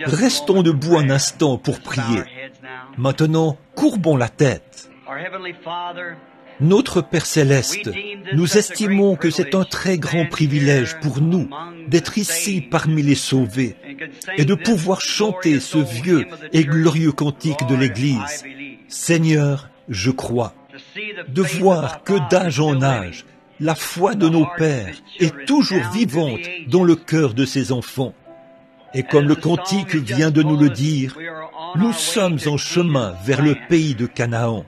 Restons debout un instant pour prier. Maintenant, courbons la tête. Notre Père Céleste, nous estimons que c'est un très grand privilège pour nous d'être ici parmi les sauvés et de pouvoir chanter ce vieux et glorieux cantique de l'Église. Seigneur, je crois. De voir que d'âge en âge, la foi de nos pères est toujours vivante dans le cœur de ses enfants. Et comme le cantique vient de nous le dire, nous sommes en chemin vers le pays de Canaan.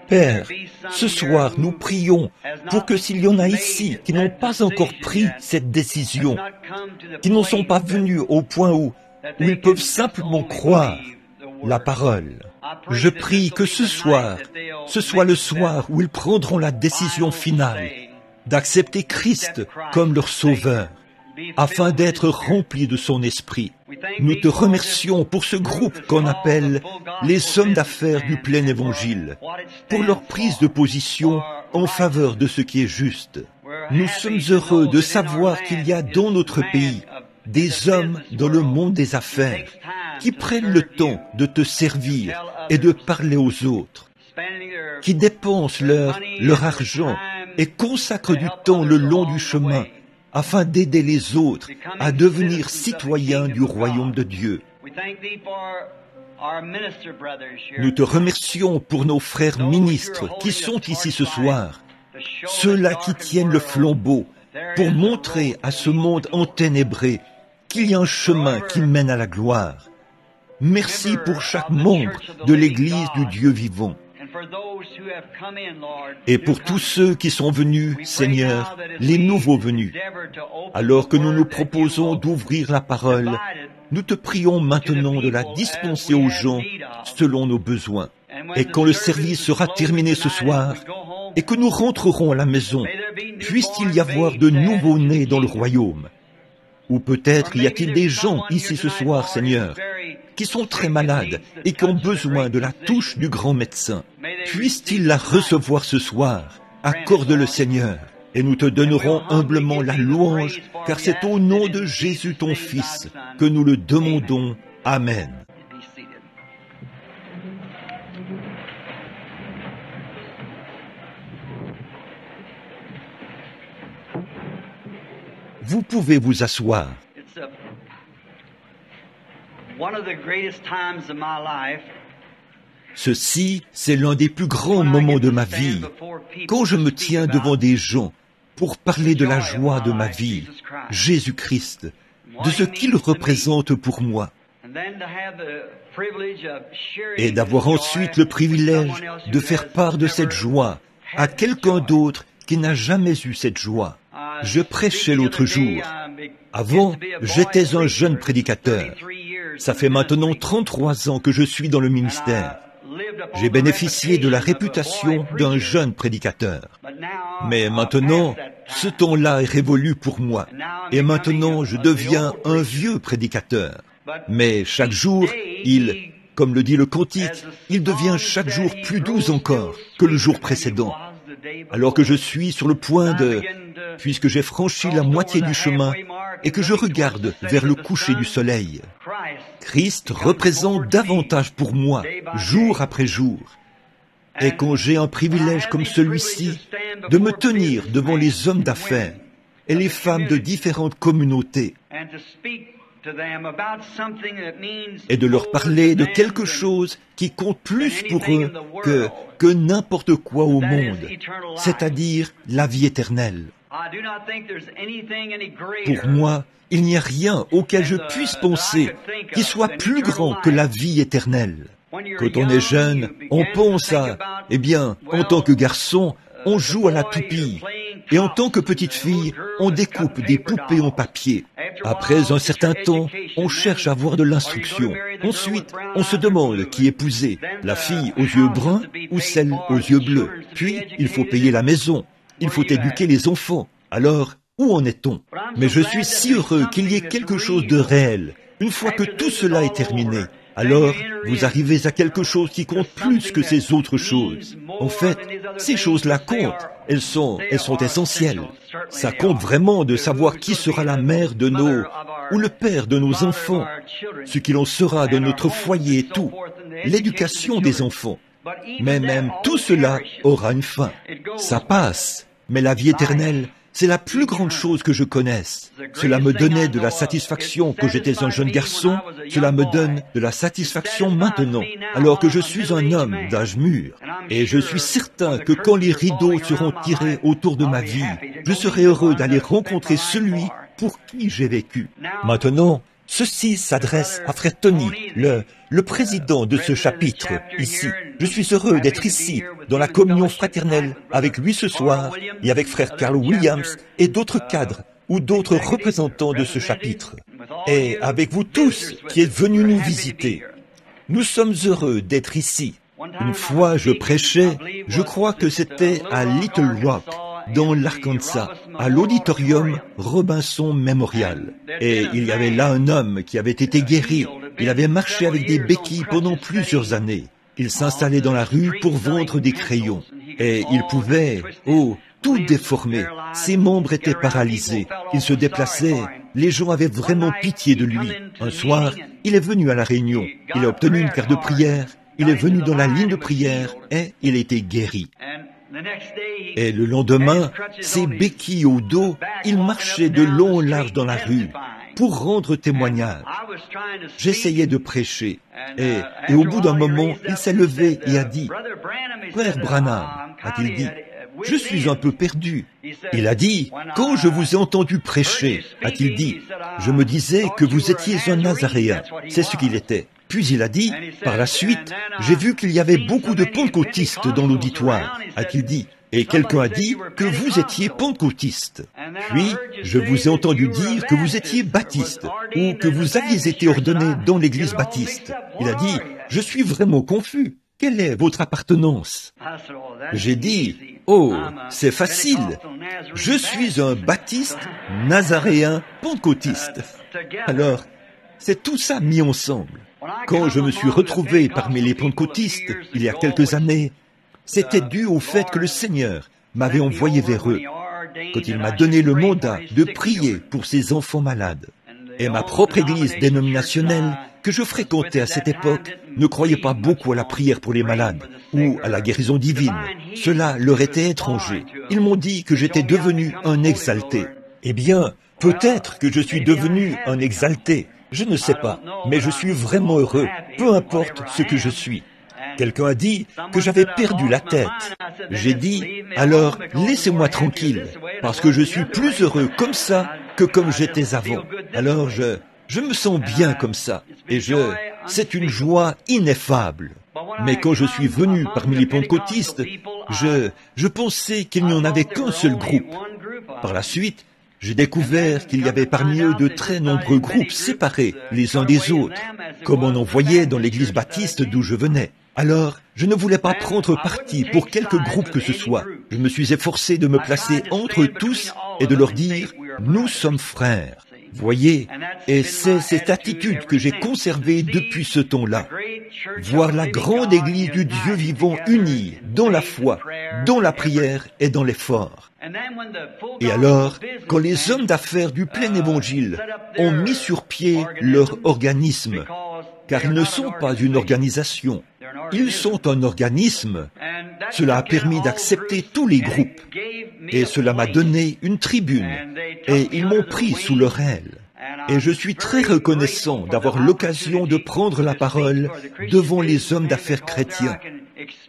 Père, ce soir, nous prions pour que s'il y en a ici qui n'ont pas encore pris cette décision, qui n'en sont pas venus au point où ils peuvent simplement croire la parole, je prie que ce soir, ce soit le soir où ils prendront la décision finale d'accepter Christ comme leur Sauveur, afin d'être remplis de son esprit. Nous te remercions pour ce groupe qu'on appelle les hommes d'affaires du plein évangile, pour leur prise de position en faveur de ce qui est juste. Nous sommes heureux de savoir qu'il y a dans notre pays des hommes dans le monde des affaires qui prennent le temps de te servir et de parler aux autres, qui dépensent leur argent et consacrent du temps le long du chemin afin d'aider les autres à devenir citoyens du royaume de Dieu. Nous te remercions pour nos frères ministres qui sont ici ce soir, ceux-là qui tiennent le flambeau pour montrer à ce monde enténébré qu'il y a un chemin qui mène à la gloire. Merci pour chaque membre de l'Église du Dieu vivant. Et pour tous ceux qui sont venus, Seigneur, les nouveaux venus, alors que nous nous proposons d'ouvrir la parole, nous te prions maintenant de la dispenser aux gens selon nos besoins. Et quand le service sera terminé ce soir, et que nous rentrerons à la maison, puisse-t-il y avoir de nouveaux-nés dans le royaume. Ou peut-être y a-t-il des gens ici ce soir, Seigneur, qui sont très malades et qui ont besoin de la touche du grand médecin. Puisse-t-il la recevoir ce soir? Accorde-le, Seigneur, et nous te donnerons humblement la louange, car c'est au nom de Jésus ton Fils que nous le demandons. Amen. Vous pouvez vous asseoir. Ceci, c'est l'un des plus grands moments de ma vie, quand je me tiens devant des gens pour parler de la joie de ma vie, Jésus-Christ, de ce qu'il représente pour moi, et d'avoir ensuite le privilège de faire part de cette joie à quelqu'un d'autre qui n'a jamais eu cette joie. Je prêchais l'autre jour. Avant, j'étais un jeune prédicateur. Ça fait maintenant 33 ans que je suis dans le ministère. J'ai bénéficié de la réputation d'un jeune prédicateur. Mais maintenant, ce temps-là est révolu pour moi. Et maintenant, je deviens un vieux prédicateur. Mais chaque jour, comme le dit le cantique, il devient chaque jour plus doux encore que le jour précédent. Alors que je suis sur le point puisque j'ai franchi la moitié du chemin et que je regarde vers le coucher du soleil, Christ représente davantage pour moi, jour après jour. Et quand j'ai un privilège comme celui-ci, de me tenir devant les hommes d'affaires et les femmes de différentes communautés, et de leur parler de quelque chose qui compte plus pour eux que n'importe quoi au monde, c'est-à-dire la vie éternelle. Pour moi, il n'y a rien auquel je puisse penser qui soit plus grand que la vie éternelle. Quand on est jeune, on pense en tant que garçon, on joue à la toupie. Et en tant que petite fille, on découpe des poupées en papier. Après un certain temps, on cherche à avoir de l'instruction. Ensuite, on se demande qui épouser, la fille aux yeux bruns ou celle aux yeux bleus. Puis, il faut payer la maison. Il faut éduquer les enfants. Alors, où en est-on? Mais je suis si heureux qu'il y ait quelque chose de réel. Une fois que tout cela est terminé, alors vous arrivez à quelque chose qui compte plus que ces autres choses. En fait, ces choses-là comptent. Elles sont essentielles. Ça compte vraiment de savoir qui sera la mère de ou le père de nos enfants, ce qu'il en sera de notre foyer et tout, l'éducation des enfants. Mais même tout cela aura une fin. Ça passe, mais la vie éternelle, c'est la plus grande chose que je connaisse. Cela me donnait de la satisfaction quand j'étais un jeune garçon, cela me donne de la satisfaction maintenant, alors que je suis un homme d'âge mûr. Et je suis certain que quand les rideaux seront tirés autour de ma vie, je serai heureux d'aller rencontrer celui pour qui j'ai vécu. Maintenant, ceci s'adresse à Frère Tony, le président de ce chapitre, ici. Je suis heureux d'être ici, dans la communion fraternelle, avec lui ce soir, et avec Frère Carl Williams et d'autres cadres, ou d'autres représentants de ce chapitre. Et avec vous tous qui êtes venus nous visiter. Nous sommes heureux d'être ici. Une fois je prêchais, je crois que c'était à Little Rock, dans l'Arkansas, à l'auditorium Robinson Memorial. Et il y avait là un homme qui avait été guéri. Il avait marché avec des béquilles pendant plusieurs années. Il s'installait dans la rue pour vendre des crayons. Et il pouvait, tout déformer. Ses membres étaient paralysés. Il se déplaçait. Les gens avaient vraiment pitié de lui. Un soir, il est venu à la réunion. Il a obtenu une carte de prière. Il est venu dans la ligne de prière et il a été guéri. Et le lendemain, ses béquilles au dos, il marchait de long en large dans la rue pour rendre témoignage. J'essayais de prêcher et au bout d'un moment, il s'est levé et a dit, « Frère Branham, a-t-il dit, je suis un peu perdu. » Il a dit, « Quand je vous ai entendu prêcher, a-t-il dit, je me disais que vous étiez un Nazaréen. » C'est ce qu'il était. Puis il a dit, par la suite, j'ai vu qu'il y avait beaucoup de pentecôtistes dans l'auditoire, a-t-il dit, et quelqu'un a dit que vous étiez pentecôtiste. Puis, je vous ai entendu dire que vous étiez baptiste, ou que vous aviez été ordonné dans l'église baptiste. Il a dit, je suis vraiment confus. Quelle est votre appartenance? J'ai dit, c'est facile. Je suis un baptiste, nazaréen, pentecôtiste. Alors, c'est tout ça mis ensemble. Quand je me suis retrouvé parmi les pentecôtistes, il y a quelques années, c'était dû au fait que le Seigneur m'avait envoyé vers eux, quand il m'a donné le mandat de prier pour ces enfants malades. Et ma propre église dénominationnelle, que je fréquentais à cette époque, ne croyait pas beaucoup à la prière pour les malades, ou à la guérison divine. Cela leur était étranger. Ils m'ont dit que j'étais devenu un exalté. Eh bien, peut-être que je suis devenu un exalté. Je ne sais pas, mais je suis vraiment heureux, peu importe ce que je suis. Quelqu'un a dit que j'avais perdu la tête. J'ai dit, alors laissez-moi tranquille, parce que je suis plus heureux comme ça que comme j'étais avant. Alors je me sens bien comme ça, et c'est une joie ineffable. Mais quand je suis venu parmi les pentecôtistes, je pensais qu'il n'y en avait qu'un seul groupe. Par la suite, j'ai découvert qu'il y avait parmi eux de très nombreux groupes séparés les uns des autres, comme on en voyait dans l'église baptiste d'où je venais. Alors, je ne voulais pas prendre parti pour quelque groupe que ce soit. Je me suis efforcé de me placer entre eux tous et de leur dire « Nous sommes frères ». Voyez, et c'est cette attitude que j'ai conservée depuis ce temps-là. Voir la grande Église du Dieu vivant unie dans la foi, dans la prière et dans l'effort. Et alors, quand les hommes d'affaires du plein évangile ont mis sur pied leur organisme, car ils ne sont pas une organisation, ils sont un organisme, cela a permis d'accepter tous les groupes, et cela m'a donné une tribune, et ils m'ont pris sous leur aile. Et je suis très reconnaissant d'avoir l'occasion de prendre la parole devant les hommes d'affaires chrétiens,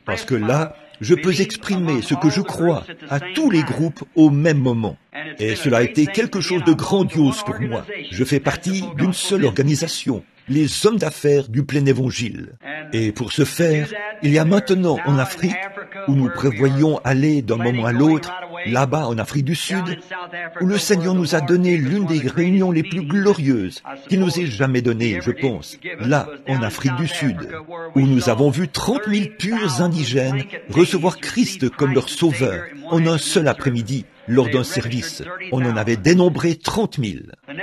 parce que là, je peux exprimer ce que je crois à tous les groupes au même moment. Et cela a été quelque chose de grandiose pour moi. Je fais partie d'une seule organisation, les hommes d'affaires du plein évangile. Et pour ce faire, il y a maintenant en Afrique, où nous prévoyons aller d'un moment à l'autre, là-bas en Afrique du Sud, où le Seigneur nous a donné l'une des réunions les plus glorieuses qu'il nous ait jamais données, je pense, là, en Afrique du Sud, où nous avons vu 30 000 purs indigènes recevoir Christ comme leur sauveur en un seul après-midi, lors d'un service. On en avait dénombré 30 000.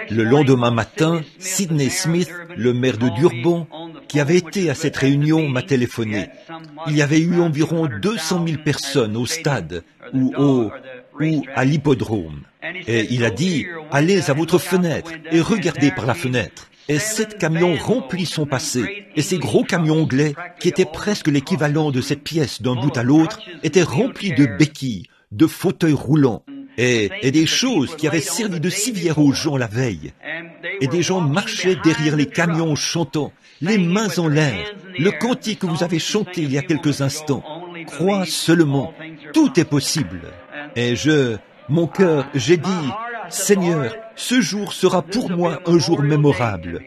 Le lendemain matin, Sidney Smith, le maire de Durban, qui avait été à cette réunion, m'a téléphoné. Il y avait eu environ 200 000 personnes au stade ou ou à l'hippodrome. Et il a dit, allez à votre fenêtre et regardez par la fenêtre. Et 7 camions remplis sont passés, et ces gros camions anglais, qui étaient presque l'équivalent de cette pièce d'un bout à l'autre, étaient remplis de béquilles, de fauteuils roulants, et des choses qui avaient servi de civière aux gens la veille. Et des gens marchaient derrière les camions chantant, les mains en l'air, le cantique que vous avez chanté il y a quelques instants. Crois seulement, tout est possible. Et mon cœur, j'ai dit, Seigneur, ce jour sera pour moi un jour mémorable.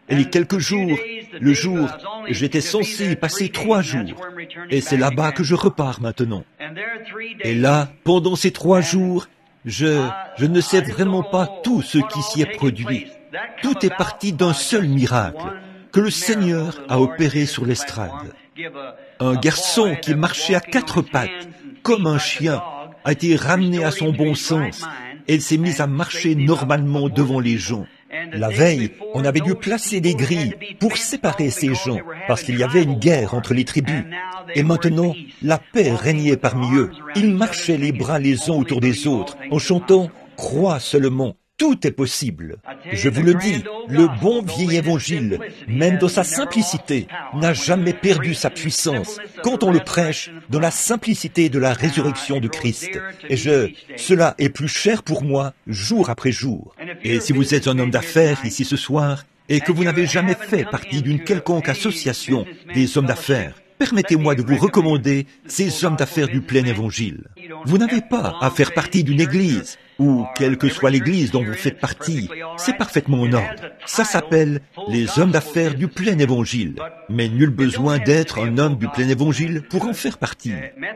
Et les quelques jours, le jour, j'étais censé y passer 3 jours. Et c'est là-bas que je repars maintenant. Et là, pendant ces 3 jours, je ne sais vraiment pas tout ce qui s'y est produit. Tout est parti d'un seul miracle que le Seigneur a opéré sur l'estrade. Un garçon qui marchait à 4 pattes, comme un chien, a été ramené à son bon sens et il s'est mis à marcher normalement devant les gens. La veille, on avait dû placer des grilles pour séparer ces gens, parce qu'il y avait une guerre entre les tribus. Et maintenant, la paix régnait parmi eux. Ils marchaient les bras les uns autour des autres, en chantant « Crois seulement ». Tout est possible. Je vous le dis, le bon vieil évangile, même dans sa simplicité, n'a jamais perdu sa puissance quand on le prêche dans la simplicité de la résurrection de Christ. Et cela est plus cher pour moi jour après jour. Et si vous êtes un homme d'affaires ici ce soir, et que vous n'avez jamais fait partie d'une quelconque association des hommes d'affaires, permettez-moi de vous recommander ces hommes d'affaires du plein évangile. Vous n'avez pas à faire partie d'une église, ou quelle que soit l'église dont vous faites partie, c'est parfaitement en ordre. Ça s'appelle les hommes d'affaires du plein évangile. Mais nul besoin d'être un homme du plein évangile pour en faire partie.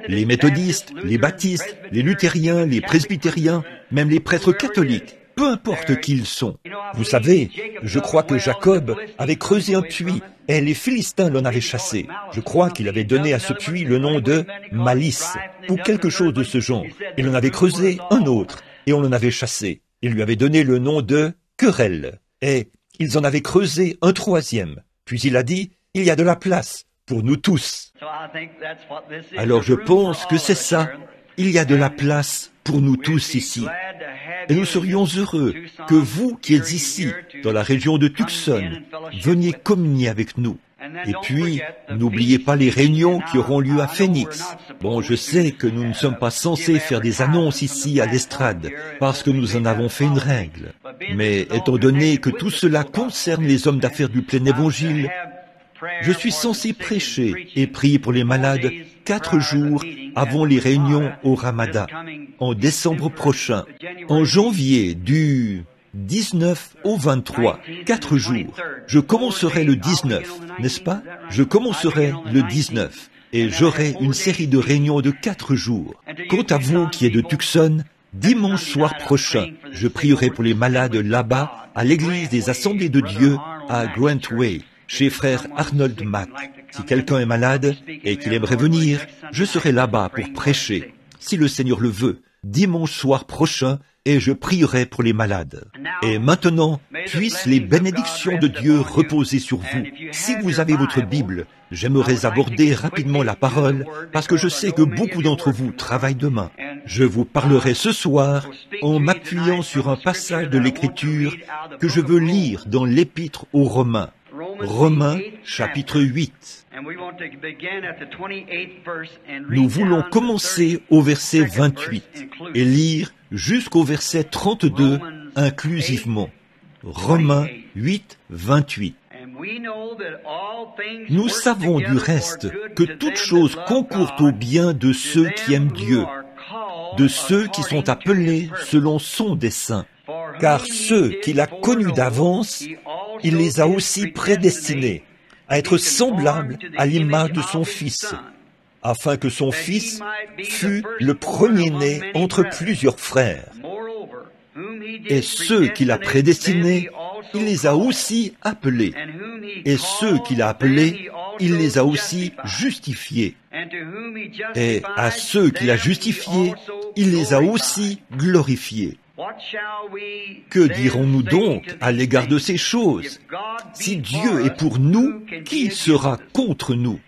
Les méthodistes, les baptistes, les luthériens, les presbytériens, même les prêtres catholiques, peu importe qui ils sont. Vous savez, je crois que Jacob avait creusé un puits et les Philistins l'en avaient chassé. Je crois qu'il avait donné à ce puits le nom de Malice, ou quelque chose de ce genre. Il en avait creusé un autre, et on l'en avait chassé. Il lui avait donné le nom de Querelle, et ils en avaient creusé un 3e. Puis il a dit, il y a de la place pour nous tous. Alors je pense que c'est ça, il y a de la place pour nous tous ici. Et nous serions heureux que vous qui êtes ici, dans la région de Tucson, veniez communier avec nous. Et puis, n'oubliez pas les réunions qui auront lieu à Phoenix. Bon, je sais que nous ne sommes pas censés faire des annonces ici à l'estrade, parce que nous en avons fait une règle. Mais étant donné que tout cela concerne les hommes d'affaires du plein évangile, je suis censé prêcher et prier pour les malades 4 jours avant les réunions au Ramadan, en décembre prochain. En janvier, du 19 au 23, 4 jours. Je commencerai le 19, n'est-ce pas? Je commencerai le 19 et j'aurai une série de réunions de 4 jours. Quant à vous qui êtes de Tucson, dimanche soir prochain, je prierai pour les malades là-bas à l'église des Assemblées de Dieu à Grant Way, chez frère Arnold Mack. Si quelqu'un est malade et qu'il aimerait venir, je serai là-bas pour prêcher, si le Seigneur le veut, dimanche soir prochain, et je prierai pour les malades. Et maintenant, puissent les bénédictions de Dieu reposer sur vous. Si vous avez votre Bible, j'aimerais aborder rapidement la parole, parce que je sais que beaucoup d'entre vous travaillent demain. Je vous parlerai ce soir en m'appuyant sur un passage de l'Écriture que je veux lire dans l'Épître aux Romains. Romains, chapitre 8. Nous voulons commencer au verset 28 et lire jusqu'au verset 32 inclusivement. Romains 8, 28. Nous savons du reste que toutes choses concourent au bien de ceux qui aiment Dieu, de ceux qui sont appelés selon son dessein. Car ceux qu'il a connus d'avance, il les a aussi prédestinés à être semblables à l'image de son Fils, afin que son Fils fût le premier-né entre plusieurs frères. Et ceux qu'il a prédestinés, il les a aussi appelés. Et ceux qu'il a appelés, il les a aussi justifiés. Et à ceux qu'il a justifiés, il les a aussi glorifiés. Que dirons-nous donc à l'égard de ces choses? Si Dieu est pour nous, qui sera contre nous?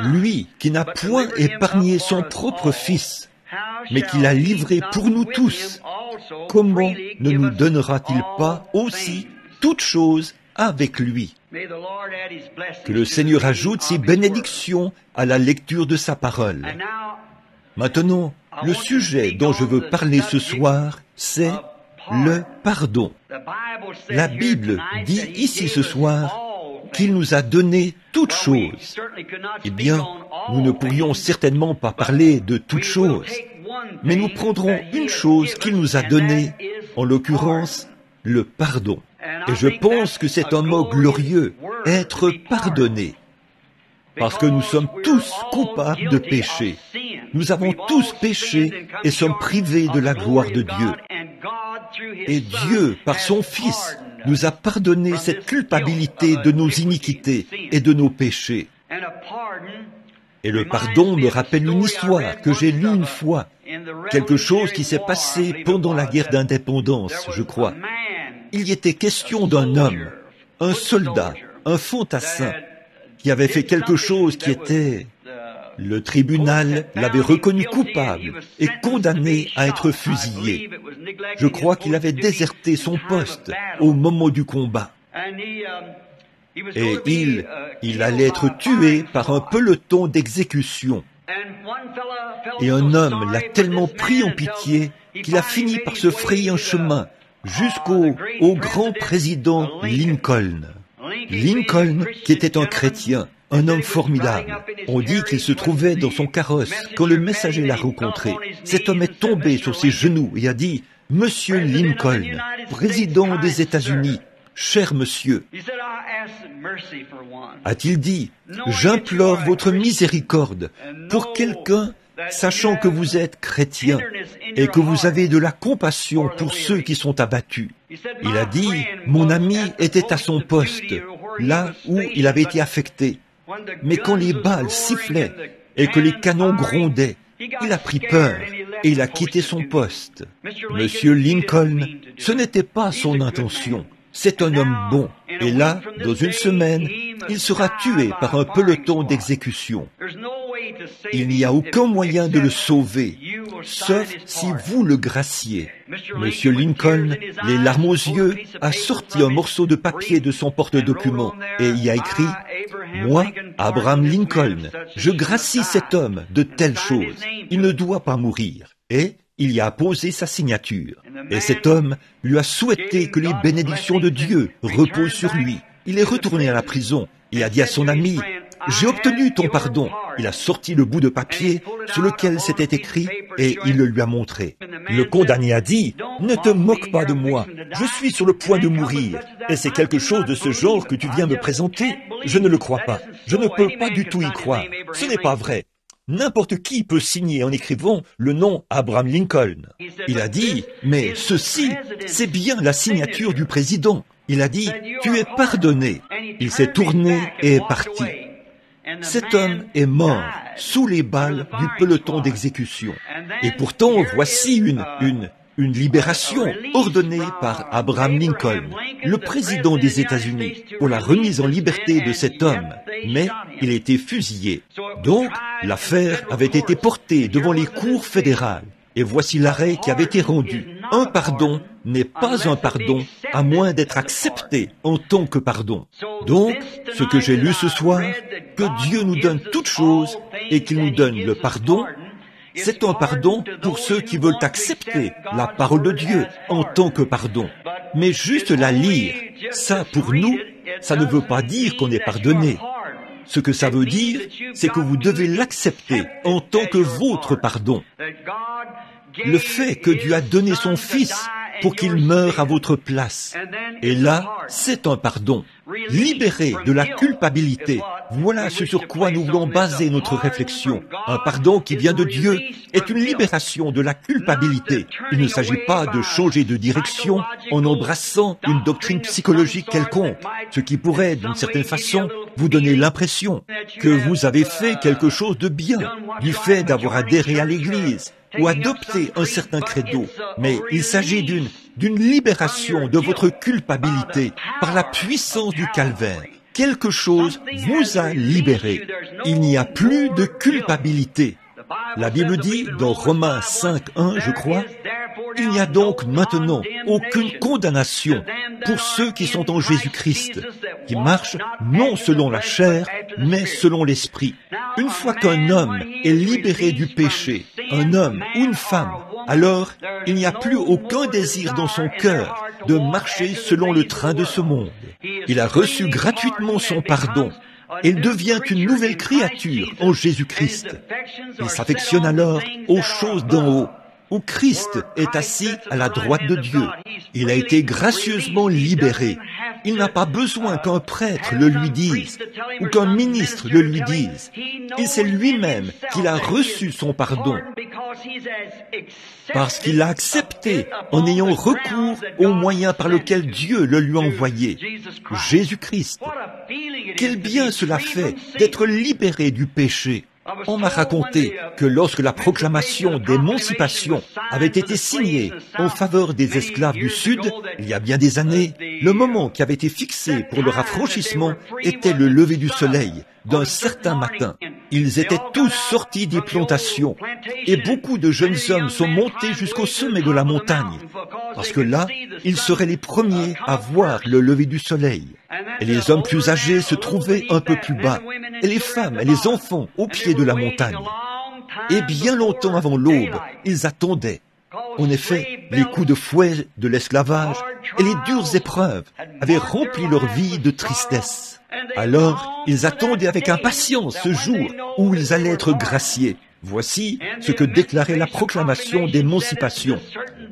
Lui qui n'a point épargné son propre Fils, mais qui l'a livré pour nous tous, comment ne nous donnera-t-il pas aussi toutes choses avec lui? Que le Seigneur ajoute ses bénédictions à la lecture de sa parole. Maintenant, le sujet dont je veux parler ce soir, c'est le pardon. La Bible dit ici ce soir qu'il nous a donné toutes choses. Eh bien, nous ne pourrions certainement pas parler de toutes choses, mais nous prendrons une chose qu'il nous a donnée, en l'occurrence, le pardon. Et je pense que c'est un mot glorieux, être pardonné. Parce que nous sommes tous coupables de péché. Nous avons tous péché et sommes privés de la gloire de Dieu. Et Dieu, par son Fils, nous a pardonné cette culpabilité de nos iniquités et de nos péchés. Et le pardon me rappelle une histoire que j'ai lue une fois, quelque chose qui s'est passé pendant la guerre d'indépendance, je crois. Il y était question d'un homme, un soldat, un fantassin, qui avait fait quelque chose qui était... Le tribunal l'avait reconnu coupable et condamné à être fusillé. Je crois qu'il avait déserté son poste au moment du combat. Et il allait être tué par un peloton d'exécution. Et un homme l'a tellement pris en pitié qu'il a fini par se frayer un chemin jusqu'au grand président Lincoln. Lincoln, qui était un chrétien, un homme formidable. On dit qu'il se trouvait dans son carrosse quand le messager l'a rencontré. Cet homme est tombé sur ses genoux et a dit « Monsieur Lincoln, président des États-Unis, cher monsieur, a-t-il dit, j'implore votre miséricorde pour quelqu'un, sachant que vous êtes chrétien et que vous avez de la compassion pour ceux qui sont abattus. » Il a dit, mon ami était à son poste, là où il avait été affecté. Mais quand les balles sifflaient et que les canons grondaient, il a pris peur et il a quitté son poste. Monsieur Lincoln, ce n'était pas son intention. C'est un homme bon. Et là, dans une semaine, il sera tué par un peloton d'exécution. Il n'y a aucun moyen de le sauver, sauf si vous le graciez. Monsieur Lincoln, les larmes aux yeux, a sorti un morceau de papier de son porte-document et y a écrit « Moi, Abraham Lincoln, je gracie cet homme de telles choses. Il ne doit pas mourir. » Et il y a posé sa signature. Et cet homme lui a souhaité que les bénédictions de Dieu reposent sur lui. Il est retourné à la prison et a dit à son ami « J'ai obtenu ton pardon. » Il a sorti le bout de papier sur lequel c'était écrit et il le lui a montré. Le condamné a dit « Ne te moque pas de moi. Je suis sur le point de mourir. Et c'est quelque chose de ce genre que tu viens me présenter? Je ne le crois pas. Je ne peux pas du tout y croire. Ce n'est pas vrai. N'importe qui peut signer en écrivant le nom Abraham Lincoln. » Il a dit, mais ceci, c'est bien la signature du président. Il a dit, tu es pardonné. Il s'est tourné et est parti. Cet homme est mort sous les balles du peloton d'exécution. Et pourtant, voici une libération ordonnée par Abraham Lincoln, le président des États-Unis, pour la remise en liberté de cet homme. Mais il a été fusillé. Donc, l'affaire avait été portée devant les cours fédérales. Et voici l'arrêt qui avait été rendu. Un pardon n'est pas un pardon à moins d'être accepté en tant que pardon. Donc, ce que j'ai lu ce soir, que Dieu nous donne toutes choses et qu'il nous donne le pardon, c'est un pardon pour ceux qui veulent accepter la parole de Dieu en tant que pardon. Mais juste la lire, ça pour nous, ça ne veut pas dire qu'on est pardonné. Ce que ça veut dire, c'est que vous devez l'accepter en tant que votre pardon. Le fait que Dieu a donné son Fils pour qu'il meure à votre place. Et là, c'est un pardon. Libéré de la culpabilité. Voilà ce sur quoi nous voulons baser notre réflexion. Un pardon qui vient de Dieu est une libération de la culpabilité. Il ne s'agit pas de changer de direction en embrassant une doctrine psychologique quelconque, ce qui pourrait, d'une certaine façon, vous donner l'impression que vous avez fait quelque chose de bien, du fait d'avoir adhéré à l'Église, ou adopter un certain credo, mais il s'agit d'une libération de votre culpabilité par la puissance du calvaire. Quelque chose vous a libéré. Il n'y a plus de culpabilité. La Bible dit, dans Romains 5:1, je crois, « Il n'y a donc maintenant aucune condamnation pour ceux qui sont en Jésus-Christ, qui marchent non selon la chair, mais selon l'Esprit. » Une fois qu'un homme est libéré du péché, un homme ou une femme, alors il n'y a plus aucun désir dans son cœur de marcher selon le train de ce monde. Il a reçu gratuitement son pardon. Il devient une nouvelle créature en Jésus-Christ. Il s'affectionne alors aux choses d'en haut, où Christ est assis à la droite de Dieu. Il a été gracieusement libéré. Il n'a pas besoin qu'un prêtre le lui dise ou qu'un ministre le lui dise. Il sait lui-même qu'il a reçu son pardon parce qu'il l'a accepté en ayant recours au moyen par lequel Dieu le lui a envoyé, Jésus-Christ. Quel bien cela fait d'être libéré du péché. On m'a raconté que lorsque la proclamation d'émancipation avait été signée en faveur des esclaves du Sud, il y a bien des années, le moment qui avait été fixé pour leur affranchissement était le lever du soleil d'un certain matin. Ils étaient tous sortis des plantations et beaucoup de jeunes hommes sont montés jusqu'au sommet de la montagne parce que là, ils seraient les premiers à voir le lever du soleil. Et les hommes plus âgés se trouvaient un peu plus bas, et les femmes et les enfants au pied de la montagne. Et bien longtemps avant l'aube, ils attendaient. En effet, les coups de fouet de l'esclavage et les dures épreuves avaient rempli leur vie de tristesse. Alors, ils attendaient avec impatience ce jour où ils allaient être graciés. Voici ce que déclarait la proclamation d'émancipation.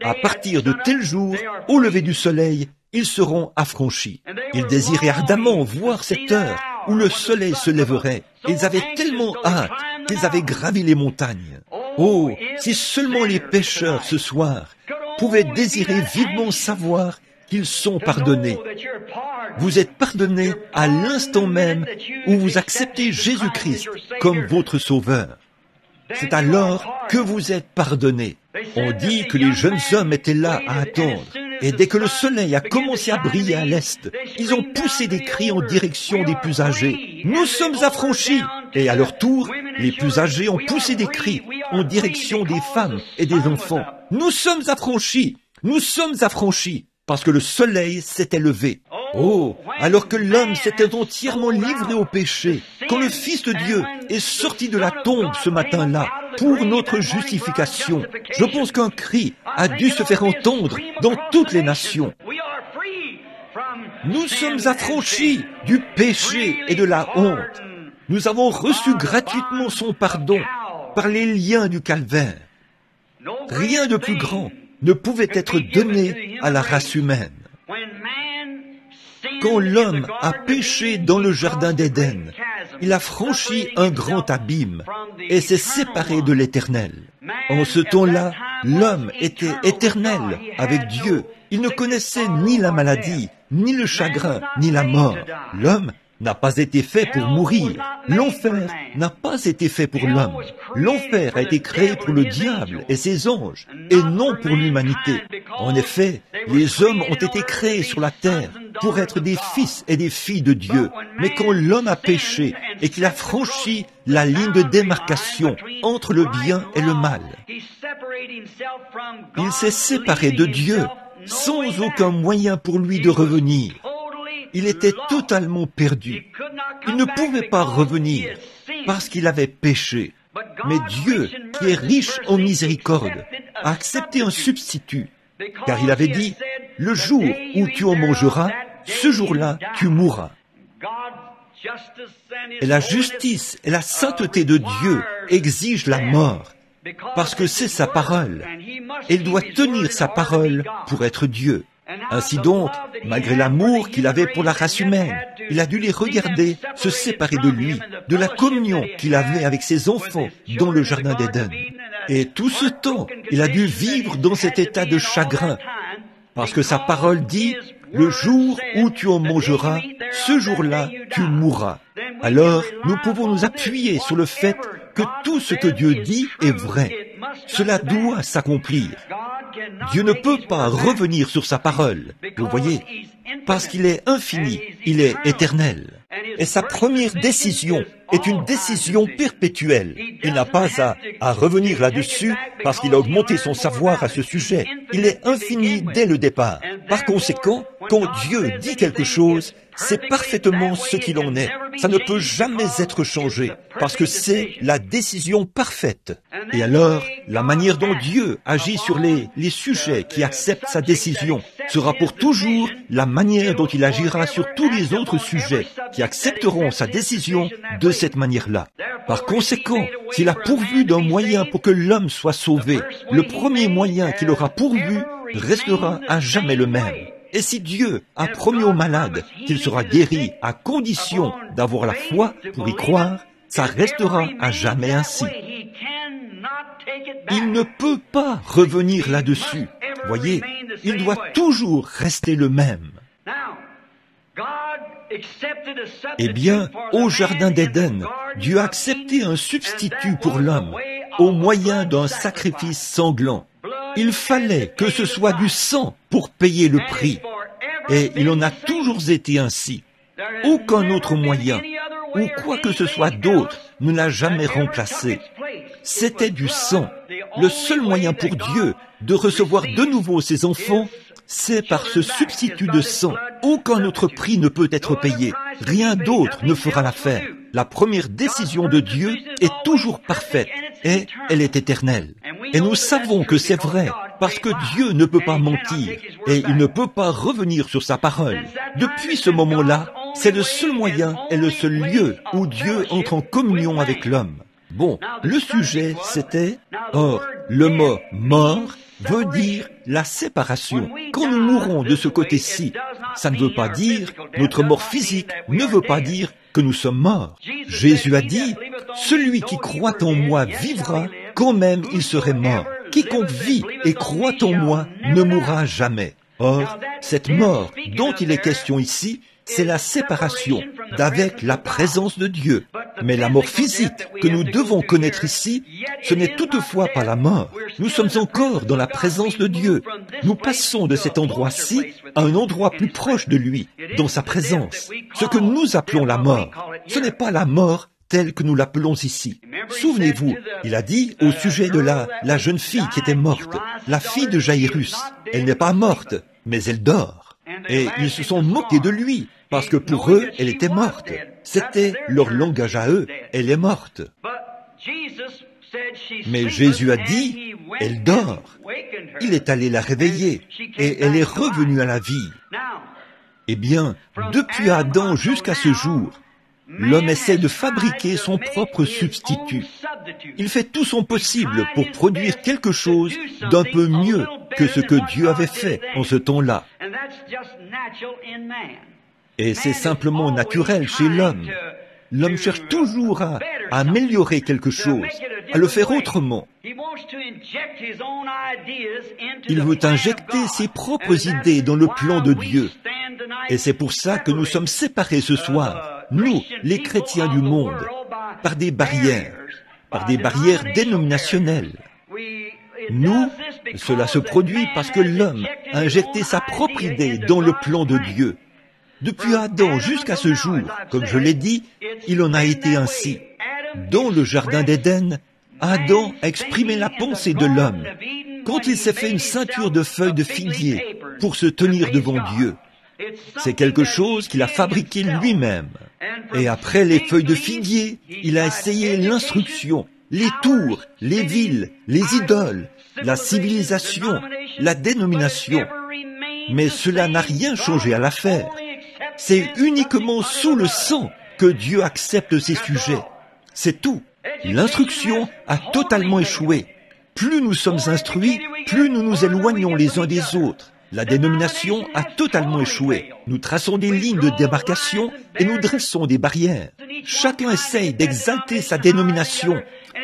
À partir de tel jour, au lever du soleil, ils seront affranchis. Ils désiraient ardemment voir cette heure où le soleil se lèverait. Ils avaient tellement hâte qu'ils avaient gravi les montagnes. Oh, si seulement les pécheurs ce soir pouvaient désirer vivement savoir qu'ils sont pardonnés. Vous êtes pardonnés à l'instant même où vous acceptez Jésus-Christ comme votre sauveur. C'est alors que vous êtes pardonnés. On dit que les jeunes hommes étaient là à attendre. Et dès que le soleil a commencé à briller à l'est, ils ont poussé des cris en direction des plus âgés. « Nous sommes affranchis !» Et à leur tour, les plus âgés ont poussé des cris en direction des femmes et des enfants. « Nous sommes affranchis ! Nous sommes affranchis !» Parce que le soleil s'était levé. Oh, alors que l'homme s'était entièrement livré au péché, quand le Fils de Dieu est sorti de la tombe ce matin-là pour notre justification, je pense qu'un cri a dû se faire entendre dans toutes les nations. Nous sommes affranchis du péché et de la honte. Nous avons reçu gratuitement son pardon par les liens du calvaire. Rien de plus grand ne pouvait être donné à la race humaine. Quand l'homme a péché dans le jardin d'Éden, il a franchi un grand abîme et s'est séparé de l'Éternel. En ce temps-là, l'homme était éternel avec Dieu. Il ne connaissait ni la maladie, ni le chagrin, ni la mort. L'homme n'a pas été fait pour mourir. L'enfer n'a pas été fait pour l'homme. L'enfer a été créé pour le diable et ses anges, et non pour l'humanité. En effet, les hommes ont été créés sur la terre pour être des fils et des filles de Dieu. Mais quand l'homme a péché et qu'il a franchi la ligne de démarcation entre le bien et le mal, il s'est séparé de Dieu sans aucun moyen pour lui de revenir. Il était totalement perdu. Il ne pouvait pas revenir parce qu'il avait péché. Mais Dieu, qui est riche en miséricorde, a accepté un substitut, car il avait dit, « Le jour où tu en mangeras, ce jour-là, tu mourras. » Et la justice et la sainteté de Dieu exigent la mort, parce que c'est sa parole. Et il doit tenir sa parole pour être Dieu. Ainsi donc, malgré l'amour qu'il avait pour la race humaine, il a dû les regarder se séparer de lui, de la communion qu'il avait avec ses enfants dans le jardin d'Éden. Et tout ce temps, il a dû vivre dans cet état de chagrin, parce que sa parole dit, « Le jour où tu en mangeras, ce jour-là, tu mourras. » Alors, nous pouvons nous appuyer sur le fait que tout ce que Dieu dit est vrai. Cela doit s'accomplir. Dieu ne peut pas revenir sur sa parole, vous voyez, parce qu'il est infini, il est éternel. Et sa première décision est une décision perpétuelle. Il n'a pas à revenir là-dessus parce qu'il a augmenté son savoir à ce sujet. Il est infini dès le départ. Par conséquent, quand Dieu dit quelque chose, c'est parfaitement ce qu'il en est. Ça ne peut jamais être changé, parce que c'est la décision parfaite. Et alors, la manière dont Dieu agit sur les sujets qui acceptent sa décision sera pour toujours la manière dont il agira sur tous les autres sujets qui accepteront sa décision de cette manière-là. Par conséquent, s'il a pourvu d'un moyen pour que l'homme soit sauvé, le premier moyen qu'il aura pourvu restera à jamais le même. Et si Dieu a promis au malade qu'il sera guéri à condition d'avoir la foi pour y croire, ça restera à jamais ainsi. Il ne peut pas revenir là-dessus. Voyez, il doit toujours rester le même. Eh bien, au Jardin d'Éden, Dieu a accepté un substitut pour l'homme au moyen d'un sacrifice sanglant. Il fallait que ce soit du sang pour payer le prix. Et il en a toujours été ainsi. Aucun autre moyen, ou quoi que ce soit d'autre, ne l'a jamais remplacé. C'était du sang. Le seul moyen pour Dieu de recevoir de nouveau ses enfants, c'est par ce substitut de sang. Aucun autre prix ne peut être payé. Rien d'autre ne fera l'affaire. La première décision de Dieu est toujours parfaite et elle est éternelle. Et nous savons que c'est vrai, parce que Dieu ne peut pas mentir et il ne peut pas revenir sur sa parole. Depuis ce moment-là, c'est le seul moyen et le seul lieu où Dieu entre en communion avec l'homme. Bon, le sujet c'était, or, le mot « mort » veut dire la séparation. Quand nous mourons de ce côté-ci, ça ne veut pas dire, notre mort physique ne veut pas dire que nous sommes morts. Jésus a dit, celui qui croit en moi vivra, quand même il serait mort. Quiconque vit et croit en moi ne mourra jamais. Or, cette mort dont il est question ici, c'est la séparation d'avec la présence de Dieu. Mais la mort physique que nous devons connaître ici, ce n'est toutefois pas la mort. Nous sommes encore dans la présence de Dieu. Nous passons de cet endroit-ci à un endroit plus proche de lui, dans sa présence. Ce que nous appelons la mort, ce n'est pas la mort telle que nous l'appelons ici. Souvenez-vous, il a dit au sujet de la jeune fille qui était morte, la fille de Jairus. Elle n'est pas morte, mais elle dort. Et ils se sont moqués de lui, parce que pour eux, elle était morte. C'était leur langage à eux, elle est morte. Mais Jésus a dit, elle dort. Il est allé la réveiller, et elle est revenue à la vie. Eh bien, depuis Adam jusqu'à ce jour, l'homme essaie de fabriquer son propre substitut. Il fait tout son possible pour produire quelque chose d'un peu mieux que ce que Dieu avait fait en ce temps-là. Et c'est simplement naturel chez l'homme. L'homme cherche toujours à améliorer quelque chose, à le faire autrement. Il veut injecter ses propres idées dans le plan de Dieu. Et c'est pour ça que nous sommes séparés ce soir, nous, les chrétiens du monde, par des barrières dénominationnelles. Nous, cela se produit parce que l'homme a injecté sa propre idée dans le plan de Dieu. Depuis Adam jusqu'à ce jour, comme je l'ai dit, il en a été ainsi. Dans le Jardin d'Éden, Adam a exprimé la pensée de l'homme quand il s'est fait une ceinture de feuilles de figuier pour se tenir devant Dieu. C'est quelque chose qu'il a fabriqué lui-même. Et après les feuilles de figuier, il a essayé l'instruction, les tours, les villes, les idoles, la civilisation, la dénomination. Mais cela n'a rien changé à l'affaire. C'est uniquement sous le sang que Dieu accepte ces sujets. C'est tout. L'instruction a totalement échoué. Plus nous sommes instruits, plus nous nous éloignons les uns des autres. La dénomination a totalement échoué. Nous traçons des lignes de démarcation et nous dressons des barrières. Chacun essaye d'exalter sa dénomination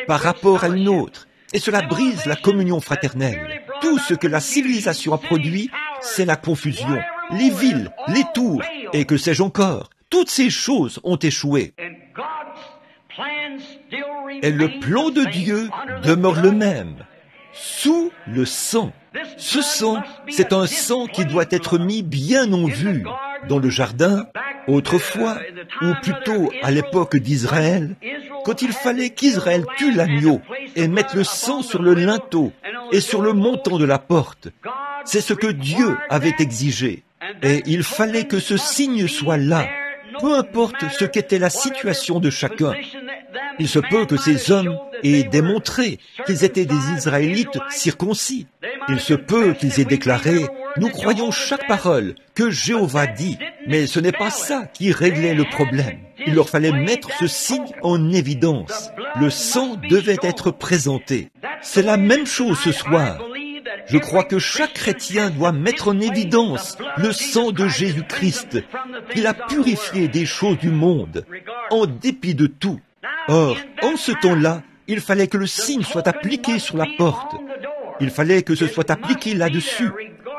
par rapport à une autre, et cela brise la communion fraternelle. Tout ce que la civilisation a produit, c'est la confusion. Les villes, les tours, et que sais-je encore, toutes ces choses ont échoué. Et le plan de Dieu demeure le même, sous le sang. Ce sang, c'est un sang qui doit être mis bien en vue dans le jardin, autrefois, ou plutôt à l'époque d'Israël, quand il fallait qu'Israël tue l'agneau et mette le sang sur le linteau et sur le montant de la porte. C'est ce que Dieu avait exigé. Et il fallait que ce signe soit là, peu importe ce qu'était la situation de chacun. Il se peut que ces hommes aient démontré qu'ils étaient des Israélites circoncis. Il se peut qu'ils aient déclaré « Nous croyons chaque parole que Jéhovah dit », mais ce n'est pas ça qui réglait le problème. Il leur fallait mettre ce signe en évidence. Le sang devait être présenté. C'est la même chose ce soir. Je crois que chaque chrétien doit mettre en évidence le sang de Jésus-Christ, qu'il a purifié des choses du monde, en dépit de tout. Or, en ce temps-là, il fallait que le signe soit appliqué sur la porte. Il fallait que ce soit appliqué là-dessus,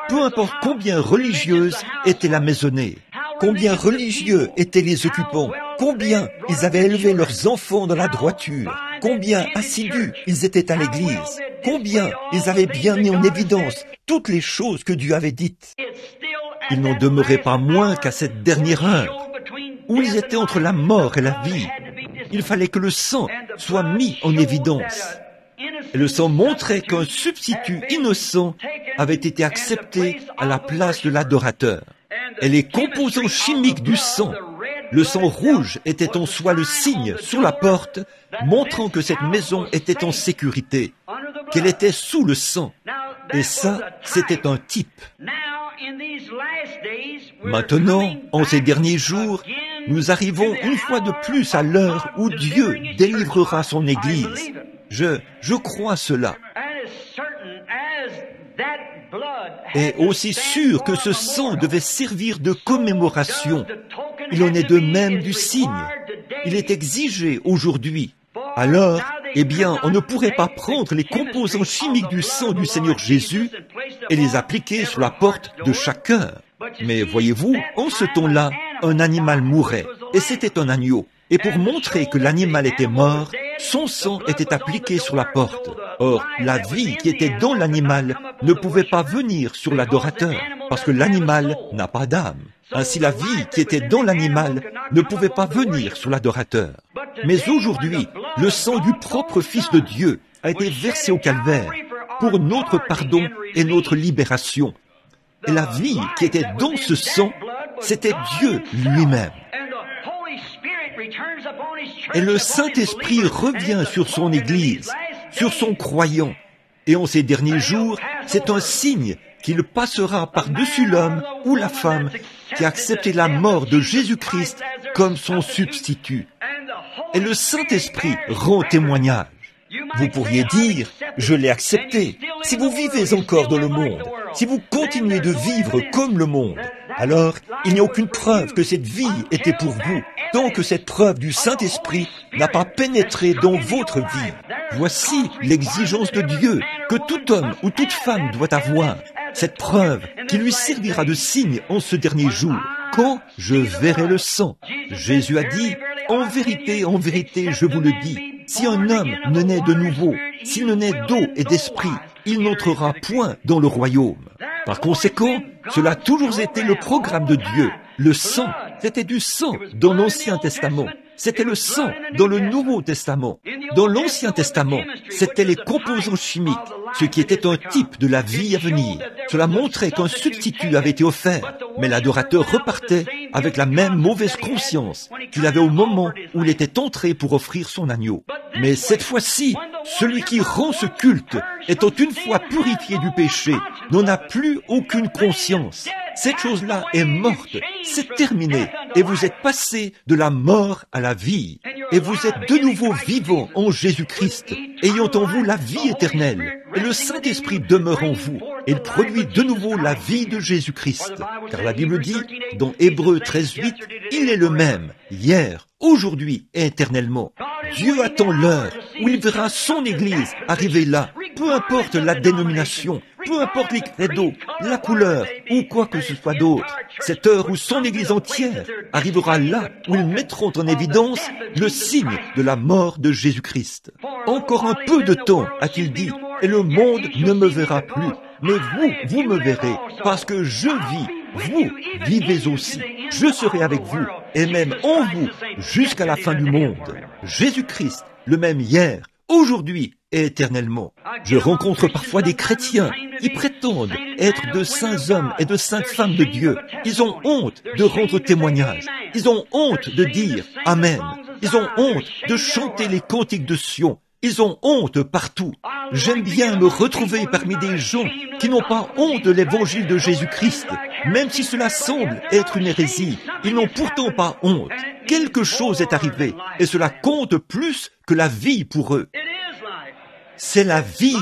peu importe combien religieuse était la maisonnée, combien religieux étaient les occupants, combien ils avaient élevé leurs enfants dans la droiture, combien assidus ils étaient à l'église, combien ils avaient bien mis en évidence toutes les choses que Dieu avait dites. Il n'en demeurait pas moins qu'à cette dernière heure, où ils étaient entre la mort et la vie. Il fallait que le sang soit mis en évidence. Et le sang montrait qu'un substitut innocent avait été accepté à la place de l'adorateur. Et les composants chimiques du sang, le sang rouge était en soi le signe sur la porte, montrant que cette maison était en sécurité, qu'elle était sous le sang. Et ça, c'était un type. Maintenant, en ces derniers jours, nous arrivons une fois de plus à l'heure où Dieu délivrera son Église. Je crois cela. Et aussi sûr que ce sang devait servir de commémoration, il en est de même du signe. Il est exigé aujourd'hui. Alors, eh bien, on ne pourrait pas prendre les composants chimiques du sang du Seigneur Jésus et les appliquer sur la porte de chaque cœur. Mais voyez-vous, en ce temps-là, un animal mourait, et c'était un agneau. Et pour montrer que l'animal était mort, son sang était appliqué sur la porte. Or, la vie qui était dans l'animal ne pouvait pas venir sur l'adorateur, parce que l'animal n'a pas d'âme. Ainsi, la vie qui était dans l'animal ne pouvait pas venir sur l'adorateur. Mais aujourd'hui, le sang du propre Fils de Dieu a été versé au calvaire pour notre pardon et notre libération. Et la vie qui était dans ce sang, c'était Dieu lui-même. Et le Saint-Esprit revient sur son Église, sur son croyant. Et en ces derniers jours, c'est un signe qu'il passera par-dessus l'homme ou la femme qui a accepté la mort de Jésus-Christ comme son substitut. Et le Saint-Esprit rend témoignage. Vous pourriez dire, je l'ai accepté. Si vous vivez encore dans le monde, si vous continuez de vivre comme le monde, alors il n'y a aucune preuve que cette vie était pour vous, tant que cette preuve du Saint-Esprit n'a pas pénétré dans votre vie. Voici l'exigence de Dieu que tout homme ou toute femme doit avoir, cette preuve qui lui servira de signe en ce dernier jour, quand je verrai le sang. Jésus a dit, en vérité, je vous le dis, si un homme ne naît de nouveau, s'il ne naît d'eau et d'esprit, il n'entrera point dans le royaume. Par conséquent, cela a toujours été le programme de Dieu. Le sang, c'était du sang dans l'Ancien Testament. C'était le sang dans le Nouveau Testament. Dans l'Ancien Testament, c'étaient les composants chimiques, ce qui était un type de la vie à venir. Cela montrait qu'un substitut avait été offert, mais l'adorateur repartait avec la même mauvaise conscience qu'il avait au moment où il était entré pour offrir son agneau. Mais cette fois-ci, celui qui rend ce culte, étant une fois purifié du péché, n'en a plus aucune conscience. Cette chose-là est morte, c'est terminé, et vous êtes passé de la mort à la vie, et vous êtes de nouveau vivant en Jésus-Christ, ayant en vous la vie éternelle, et le Saint-Esprit demeure en vous, et il produit de nouveau la vie de Jésus-Christ. Car la Bible dit, dans Hébreux 13:8, il est le même, hier, aujourd'hui et éternellement. Dieu attend l'heure où il verra son Église arriver là, peu importe la dénomination, peu importe les credos, la couleur ou quoi que ce soit d'autre. Cette heure où son Église entière arrivera là où ils mettront en évidence le signe de la mort de Jésus-Christ. Encore un peu de temps, a-t-il dit, et le monde ne me verra plus. Mais vous me verrez, parce que je vis, vous vivez aussi. Je serai avec vous, et même en vous, jusqu'à la fin du monde. Jésus-Christ, le même hier, aujourd'hui et éternellement. Je rencontre parfois des chrétiens qui prétendent être de saints hommes et de saintes femmes de Dieu. Ils ont honte de rendre témoignage. Ils ont honte de dire Amen. Ils ont honte de chanter les cantiques de Sion. Ils ont honte partout. J'aime bien me retrouver parmi des gens qui n'ont pas honte de l'évangile de Jésus-Christ. Même si cela semble être une hérésie, ils n'ont pourtant pas honte. Quelque chose est arrivé et cela compte plus que la vie pour eux. C'est la vie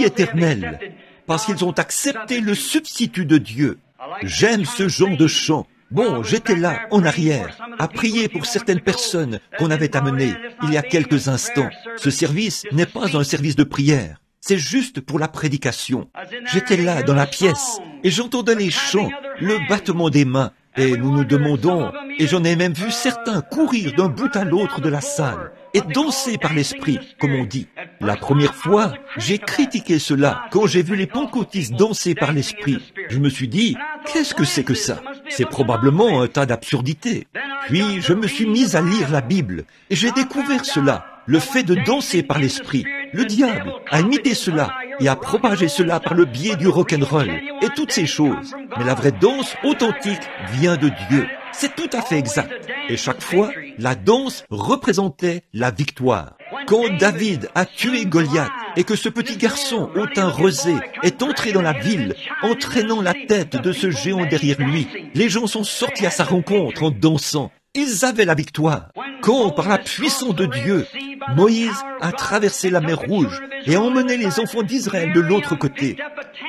éternelle, parce qu'ils ont accepté le substitut de Dieu. J'aime ce genre de chant. Bon, j'étais là, en arrière, à prier pour certaines personnes qu'on avait amenées il y a quelques instants. Ce service n'est pas un service de prière, c'est juste pour la prédication. J'étais là, dans la pièce, et j'entendais les chants, le battement des mains, et nous nous demandons, et j'en ai même vu certains courir d'un bout à l'autre de la salle, et danser par l'esprit, comme on dit. La première fois, j'ai critiqué cela quand j'ai vu les pentecôtistes danser par l'esprit. Je me suis dit, qu'est-ce que c'est que ça? C'est probablement un tas d'absurdités. Puis, je me suis mis à lire la Bible, et j'ai découvert cela, le fait de danser par l'esprit. Le diable a imité cela et a propagé cela par le biais du rock'n'roll et toutes ces choses. Mais la vraie danse authentique vient de Dieu. C'est tout à fait exact. Et chaque fois, la danse représentait la victoire. Quand David a tué Goliath et que ce petit garçon au teint rosé est entré dans la ville, entraînant la tête de ce géant derrière lui, les gens sont sortis à sa rencontre en dansant. Ils avaient la victoire. Quand, par la puissance de Dieu, Moïse a traversé la mer Rouge et a emmené les enfants d'Israël de l'autre côté,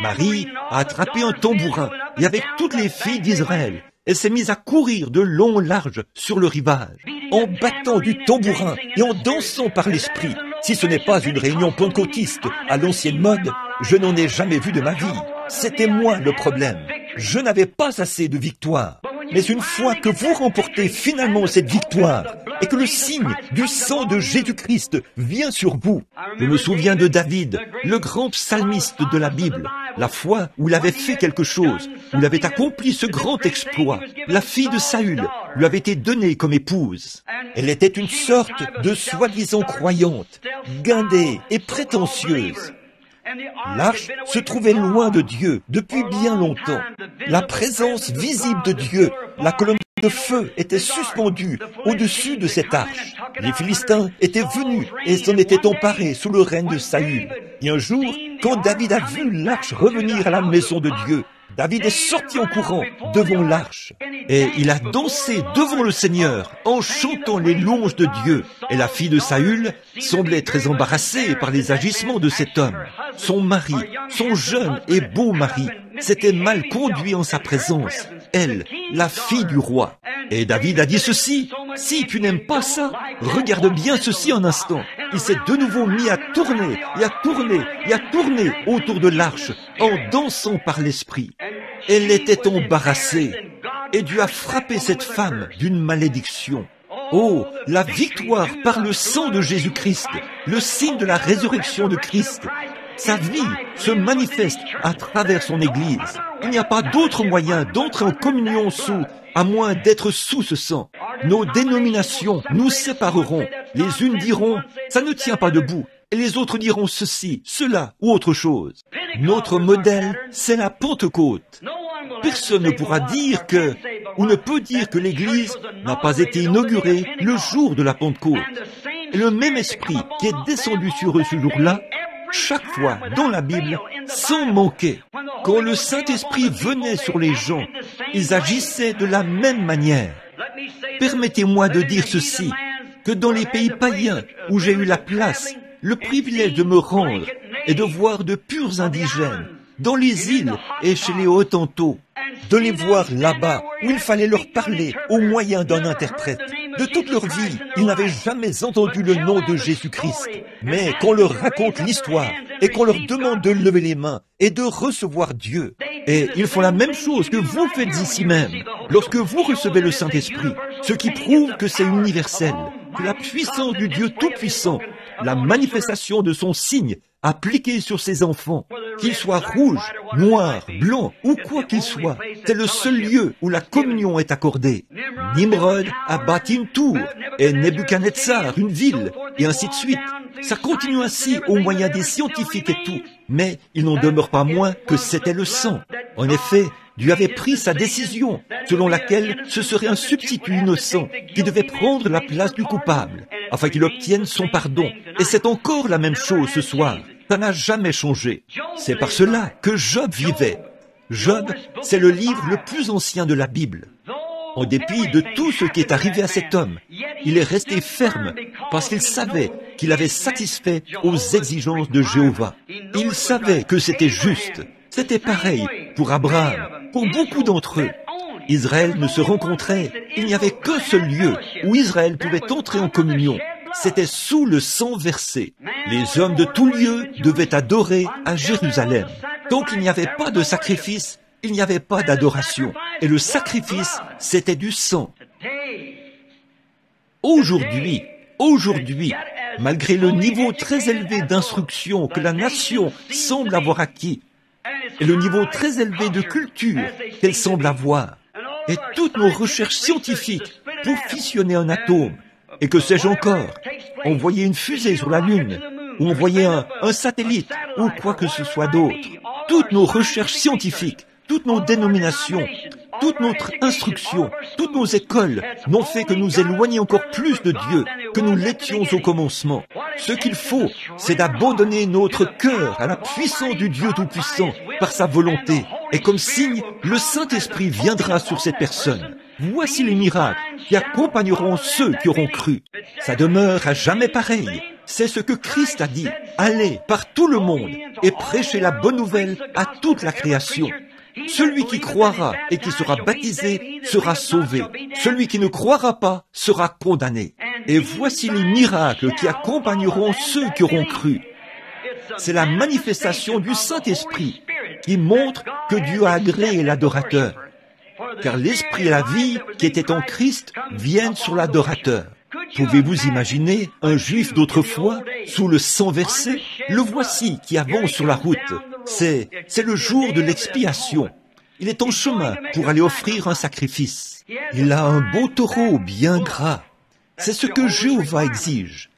Marie a attrapé un tambourin et avec toutes les filles d'Israël, elle s'est mise à courir de long en large sur le rivage, en battant du tambourin et en dansant par l'esprit. Si ce n'est pas une réunion pentecôtiste à l'ancienne mode, je n'en ai jamais vu de ma vie. C'était moi le problème. Je n'avais pas assez de victoire. Mais une fois que vous remportez finalement cette victoire et que le signe du sang de Jésus-Christ vient sur vous, je me souviens de David, le grand psalmiste de la Bible, la fois où il avait fait quelque chose, où il avait accompli ce grand exploit. La fille de Saül lui avait été donnée comme épouse. Elle était une sorte de soi-disant croyante, guindée et prétentieuse. L'arche se trouvait loin de Dieu depuis bien longtemps. La présence visible de Dieu, la colonne de feu était suspendue au-dessus de cette arche. Les Philistins étaient venus et s'en étaient emparés sous le règne de Saül. Et un jour, quand David a vu l'arche revenir à la maison de Dieu, David est sorti en courant devant l'arche et il a dansé devant le Seigneur en chantant les louanges de Dieu. Et la fille de Saül semblait très embarrassée par les agissements de cet homme. Son mari, son jeune et beau mari, s'était mal conduit en sa présence. Elle, la fille du roi. Et David a dit ceci, « Si tu n'aimes pas ça, regarde bien ceci un instant. » Il s'est de nouveau mis à tourner, et à tourner, et à tourner autour de l'arche, en dansant par l'esprit. Elle était embarrassée, et Dieu a frappé cette femme d'une malédiction. Oh, la victoire par le sang de Jésus-Christ, le signe de la résurrection de Christ. Sa vie se manifeste à travers son Église. Il n'y a pas d'autre moyen d'entrer en communion à moins d'être sous ce sang. Nos dénominations nous sépareront. Les unes diront, ça ne tient pas debout. Et les autres diront ceci, cela ou autre chose. Notre modèle, c'est la Pentecôte. Personne ne pourra dire ou ne peut dire que l'Église n'a pas été inaugurée le jour de la Pentecôte. Et le même esprit qui est descendu sur eux ce jour-là, chaque fois dans la Bible, sans manquer. Quand le Saint-Esprit venait sur les gens, ils agissaient de la même manière. Permettez-moi de dire ceci, que dans les pays païens où j'ai eu la place, le privilège de me rendre et de voir de purs indigènes, dans les îles et chez les Hottentots, de les voir là-bas où il fallait leur parler au moyen d'un interprète. De toute leur vie, ils n'avaient jamais entendu le nom de Jésus-Christ. Mais qu'on leur raconte l'histoire et qu'on leur demande de lever les mains et de recevoir Dieu. Et ils font la même chose que vous faites ici même, lorsque vous recevez le Saint-Esprit, ce qui prouve que c'est universel, que la puissance du Dieu Tout-Puissant, la manifestation de son signe appliqué sur ses enfants, qu'ils soient rouges, noirs, blancs ou quoi qu'ils soient, c'est le seul lieu où la communion est accordée. Nimrod a bâti une tour et Nebuchadnezzar une ville, et ainsi de suite. Ça continue ainsi au moyen des scientifiques et tout, mais il n'en demeure pas moins que c'était le sang. En effet, Dieu avait pris sa décision, selon laquelle ce serait un substitut innocent qui devait prendre la place du coupable, afin qu'il obtienne son pardon. Et c'est encore la même chose ce soir. Ça n'a jamais changé. C'est par cela que Job vivait. Job, c'est le livre le plus ancien de la Bible. En dépit de tout ce qui est arrivé à cet homme, il est resté ferme parce qu'il savait qu'il avait satisfait aux exigences de Jéhovah. Il savait que c'était juste. C'était pareil pour Abraham, pour beaucoup d'entre eux. Israël ne se rencontrait, il n'y avait qu'un seul lieu où Israël pouvait entrer en communion. C'était sous le sang versé. Les hommes de tout lieu devaient adorer à Jérusalem. Tant qu'il n'y avait pas de sacrifice, il n'y avait pas d'adoration. Et le sacrifice, c'était du sang. Aujourd'hui, malgré le niveau très élevé d'instruction que la nation semble avoir acquis, et le niveau très élevé de culture qu'elle semble avoir, et toutes nos recherches scientifiques pour fissionner un atome, et que sais-je encore, envoyer une fusée sur la Lune, ou envoyer un satellite, ou quoi que ce soit d'autre, toutes nos recherches scientifiques, toutes nos dénominations, toute notre instruction, toutes nos écoles n'ont fait que nous éloigner encore plus de Dieu que nous l'étions au commencement. Ce qu'il faut, c'est d'abandonner notre cœur à la puissance du Dieu Tout-Puissant par sa volonté. Et comme signe, le Saint-Esprit viendra sur cette personne. Voici les miracles qui accompagneront ceux qui auront cru. Ça demeure à jamais pareil. C'est ce que Christ a dit. Allez par tout le monde et prêchez la bonne nouvelle à toute la création. Celui qui croira et qui sera baptisé sera sauvé. Celui qui ne croira pas sera condamné. Et voici les miracles qui accompagneront ceux qui auront cru. C'est la manifestation du Saint-Esprit qui montre que Dieu a agréé l'adorateur. Car l'Esprit et la vie qui étaient en Christ viennent sur l'adorateur. Pouvez-vous imaginer un juif d'autrefois, sous le sang versé? Le voici qui avance sur la route. C'est le jour de l'expiation. Il est en chemin pour aller offrir un sacrifice. Il a un beau taureau bien gras. C'est ce que Jéhovah exige.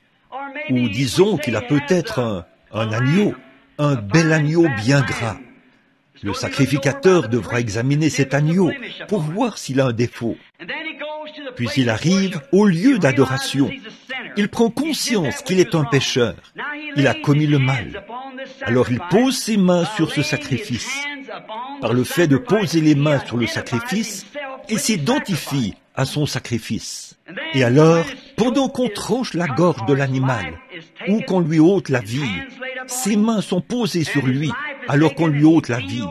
Ou disons qu'il a peut-être un agneau, un bel agneau bien gras. Le sacrificateur devra examiner cet agneau pour voir s'il a un défaut. Puis il arrive au lieu d'adoration. Il prend conscience qu'il est un pécheur. Il a commis le mal. Alors il pose ses mains sur ce sacrifice. Par le fait de poser les mains sur le sacrifice, il s'identifie à son sacrifice. Et alors, pendant qu'on tranche la gorge de l'animal, ou qu'on lui ôte la vie, ses mains sont posées sur lui alors qu'on lui ôte la vie.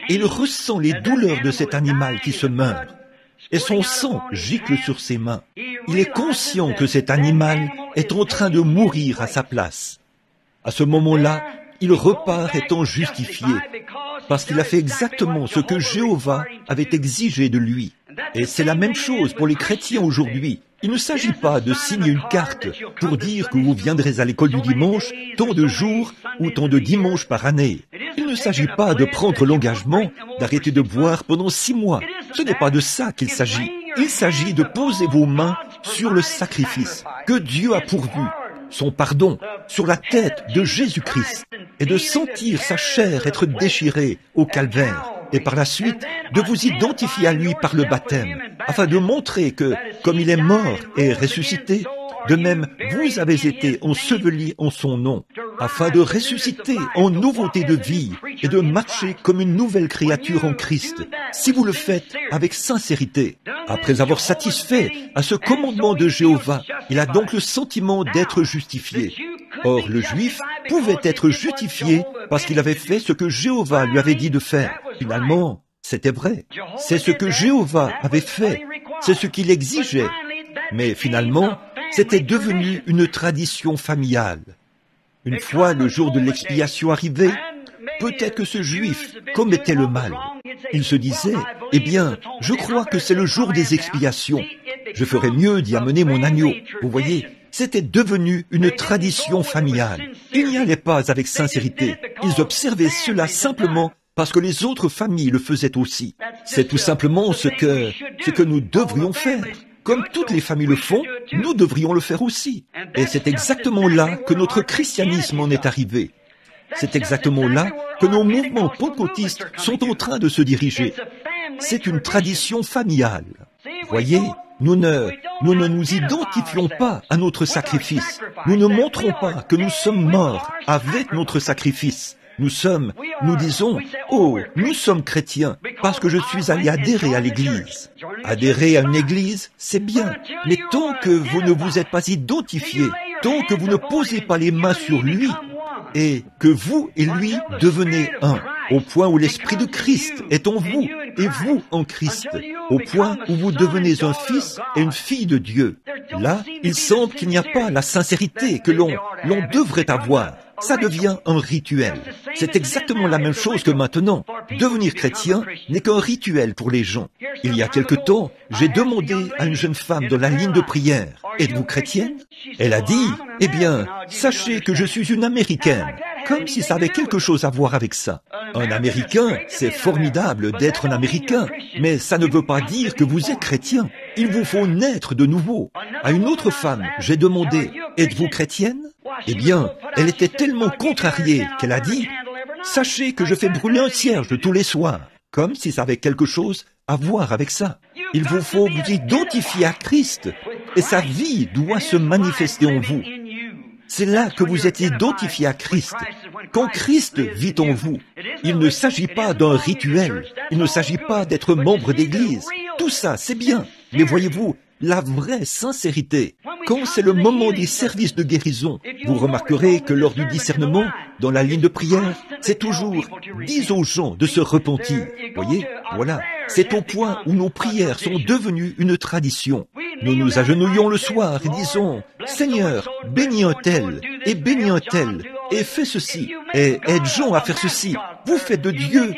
Et il ressent les douleurs de cet animal qui se meurt. Et son sang gicle sur ses mains. Il est conscient que cet animal est en train de mourir à sa place. À ce moment-là, il repart étant justifié, parce qu'il a fait exactement ce que Jéhovah avait exigé de lui. Et c'est la même chose pour les chrétiens aujourd'hui. Il ne s'agit pas de signer une carte pour dire que vous viendrez à l'école du dimanche tant de jours ou tant de dimanches par année. Il ne s'agit pas de prendre l'engagement d'arrêter de boire pendant 6 mois. Ce n'est pas de ça qu'il s'agit. Il s'agit de poser vos mains sur le sacrifice que Dieu a pourvu, son pardon, sur la tête de Jésus-Christ, et de sentir sa chair être déchirée au calvaire, et par la suite de vous identifier à lui par le baptême, afin de montrer que, comme il est mort et ressuscité, de même vous avez été ensevelis en son nom, afin de ressusciter en nouveauté de vie et de marcher comme une nouvelle créature en Christ, si vous le faites avec sincérité. Après avoir satisfait à ce commandement de Jéhovah, il a donc le sentiment d'être justifié. Or, le Juif pouvait être justifié parce qu'il avait fait ce que Jéhovah lui avait dit de faire. Finalement, c'était vrai. C'est ce que Jéhovah avait fait. C'est ce qu'il exigeait. Mais finalement, c'était devenu une tradition familiale. Une fois le jour de l'expiation arrivé, peut-être que ce juif commettait le mal. Il se disait, eh bien, je crois que c'est le jour des expiations. Je ferais mieux d'y amener mon agneau. Vous voyez, c'était devenu une tradition familiale. Ils n'y allaient pas avec sincérité. Ils observaient cela simplement parce que les autres familles le faisaient aussi. C'est tout simplement ce que nous devrions faire. Comme toutes les familles le font, nous devrions le faire aussi. Et c'est exactement là que notre christianisme en est arrivé. C'est exactement là que nos mouvements pentecôtistes sont en train de se diriger. C'est une tradition familiale. Voyez, nous ne nous identifions pas à notre sacrifice. Nous ne montrons pas que nous sommes morts avec notre sacrifice. Nous disons, oh, nous sommes chrétiens parce que je suis allé adhérer à l'église. Adhérer à une église, c'est bien, mais tant que vous ne vous êtes pas identifié, tant que vous ne posez pas les mains sur lui, et que vous et lui devenez un, au point où l'Esprit de Christ est en vous, et vous en Christ, au point où vous devenez un fils et une fille de Dieu. Là, il semble qu'il n'y a pas la sincérité que l'on devrait avoir. Ça devient un rituel. C'est exactement la même chose que maintenant. Devenir chrétien n'est qu'un rituel pour les gens. Il y a quelque temps, j'ai demandé à une jeune femme dans la ligne de prière, « Êtes-vous chrétienne ?» Elle a dit, « Eh bien, sachez que je suis une Américaine. » Comme si ça avait quelque chose à voir avec ça. Un Américain, c'est formidable d'être un Américain, mais ça ne veut pas dire que vous êtes chrétien. Il vous faut naître de nouveau. À une autre femme, j'ai demandé, « Êtes-vous chrétienne ?» Eh bien, elle était tellement contrariée qu'elle a dit, « Sachez que je fais brûler un cierge tous les soirs. » Comme si ça avait quelque chose à voir avec ça. Il vous faut vous identifier à Christ, et sa vie doit se manifester en vous. C'est là que vous êtes identifié à Christ. Quand Christ vit en vous, il ne s'agit pas d'un rituel, il ne s'agit pas d'être membre d'église. Tout ça, c'est bien. Mais voyez-vous, la vraie sincérité, quand c'est le moment des services de guérison, vous remarquerez que lors du discernement, dans la ligne de prière, c'est toujours « dis aux gens de se repentir ». Voyez, voilà, c'est au point où nos prières sont devenues une tradition. Nous nous agenouillons le soir et disons « Seigneur, bénis un tel, et bénis un tel, et fais ceci, et aide Jean à faire ceci. » Vous faites de Dieu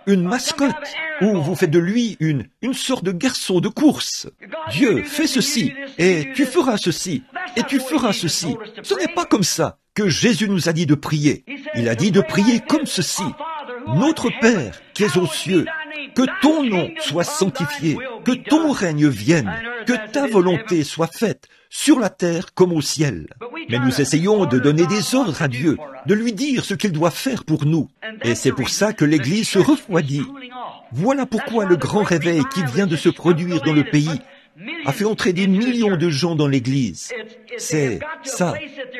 une mascotte, ou vous faites de lui une sorte de garçon de course. Dieu, fais ceci, et tu feras ceci, et tu feras ceci. Ce n'est pas comme ça que Jésus nous a dit de prier. Il a dit de prier comme ceci. Notre Père qui es aux cieux, que ton nom soit sanctifié, que ton règne vienne, que ta volonté soit faite sur la terre comme au ciel. Mais nous essayons de donner des ordres à Dieu, de lui dire ce qu'il doit faire pour nous. Et c'est pour ça que l'Église se refroidit. Voilà pourquoi le grand réveil qui vient de se produire dans le pays a fait entrer des millions de gens dans l'Église. C'est ça.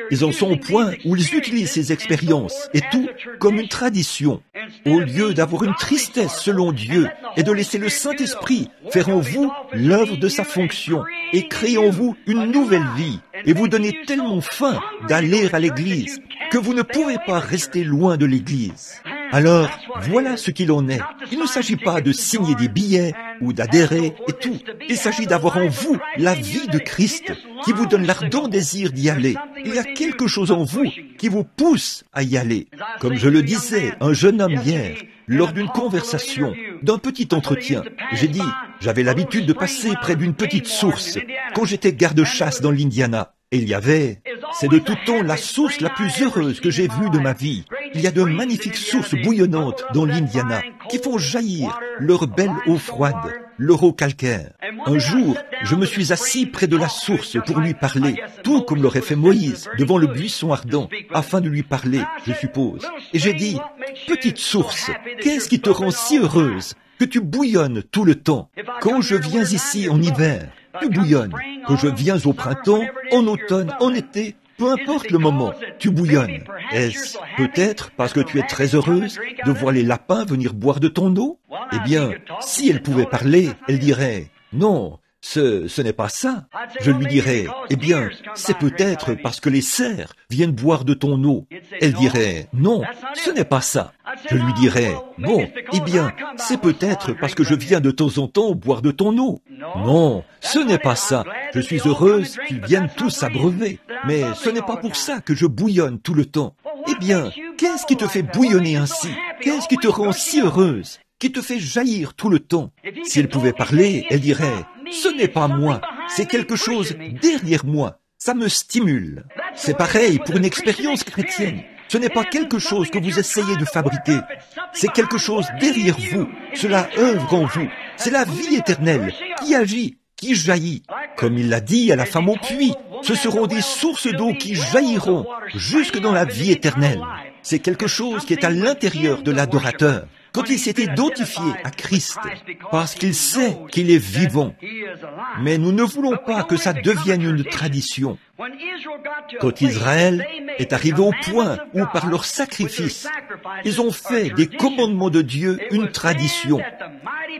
Ils en sont au point où ils utilisent ces expériences et tout comme une tradition. Au lieu d'avoir une tristesse selon Dieu et de laisser le Saint-Esprit faire en vous l'œuvre de sa fonction et créer en vous une nouvelle vie et vous donner tellement faim d'aller à l'Église que vous ne pouvez pas rester loin de l'Église. Alors, voilà ce qu'il en est. Il ne s'agit pas de signer des billets ou d'adhérer et tout. Il s'agit d'avoir en vous la vie de Christ qui vous donne l'ardent désir d'y aller. Il y a quelque chose en vous qui vous pousse à y aller. Comme je le disais, un jeune homme hier, lors d'une conversation, d'un petit entretien, j'ai dit, j'avais l'habitude de passer près d'une petite source quand j'étais garde-chasse dans l'Indiana. Et il y avait, c'est de tout temps la source la plus heureuse que j'ai vue de ma vie. Il y a de magnifiques sources bouillonnantes dans l'Indiana qui font jaillir leur belle eau froide, leur eau calcaire. Un jour, je me suis assis près de la source pour lui parler, tout comme l'aurait fait Moïse devant le buisson ardent, afin de lui parler, je suppose. Et j'ai dit, petite source, qu'est-ce qui te rend si heureuse que tu bouillonnes tout le temps? Quand je viens ici en hiver, tu bouillonnes. Quand je viens au printemps, en automne, en été, peu importe le moment, tu bouillonnes. Est-ce peut-être parce que tu es très heureuse de voir les lapins venir boire de ton eau? Eh bien, si elle pouvait parler, elle dirait, non, ce n'est pas ça. Je lui dirais, eh bien, c'est peut-être parce que les cerfs viennent boire de ton eau. Elle dirait, non, ce n'est pas ça. Je lui dirais, bon, eh bien, c'est peut-être parce que je viens de temps en temps boire de ton eau. Non, ce n'est pas ça. Je suis heureuse qu'ils viennent tous s'abreuver, mais ce n'est pas pour ça que je bouillonne tout le temps. Eh bien, qu'est-ce qui te fait bouillonner ainsi? Qu'est-ce qui te rend si heureuse? Qui te fait jaillir tout le temps? Si elle pouvait parler, elle dirait, ce n'est pas moi, c'est quelque chose derrière moi, ça me stimule. C'est pareil pour une expérience chrétienne. Ce n'est pas quelque chose que vous essayez de fabriquer, c'est quelque chose derrière vous, cela œuvre en vous, c'est la vie éternelle qui agit, qui jaillit. Comme il l'a dit à la femme au puits, ce seront des sources d'eau qui jailliront jusque dans la vie éternelle. C'est quelque chose qui est à l'intérieur de l'adorateur. Quand il s'est identifié à Christ, parce qu'il sait qu'il est vivant. Mais nous ne voulons pas que ça devienne une tradition. Quand Israël est arrivé au point où, par leur sacrifice, ils ont fait des commandements de Dieu une tradition,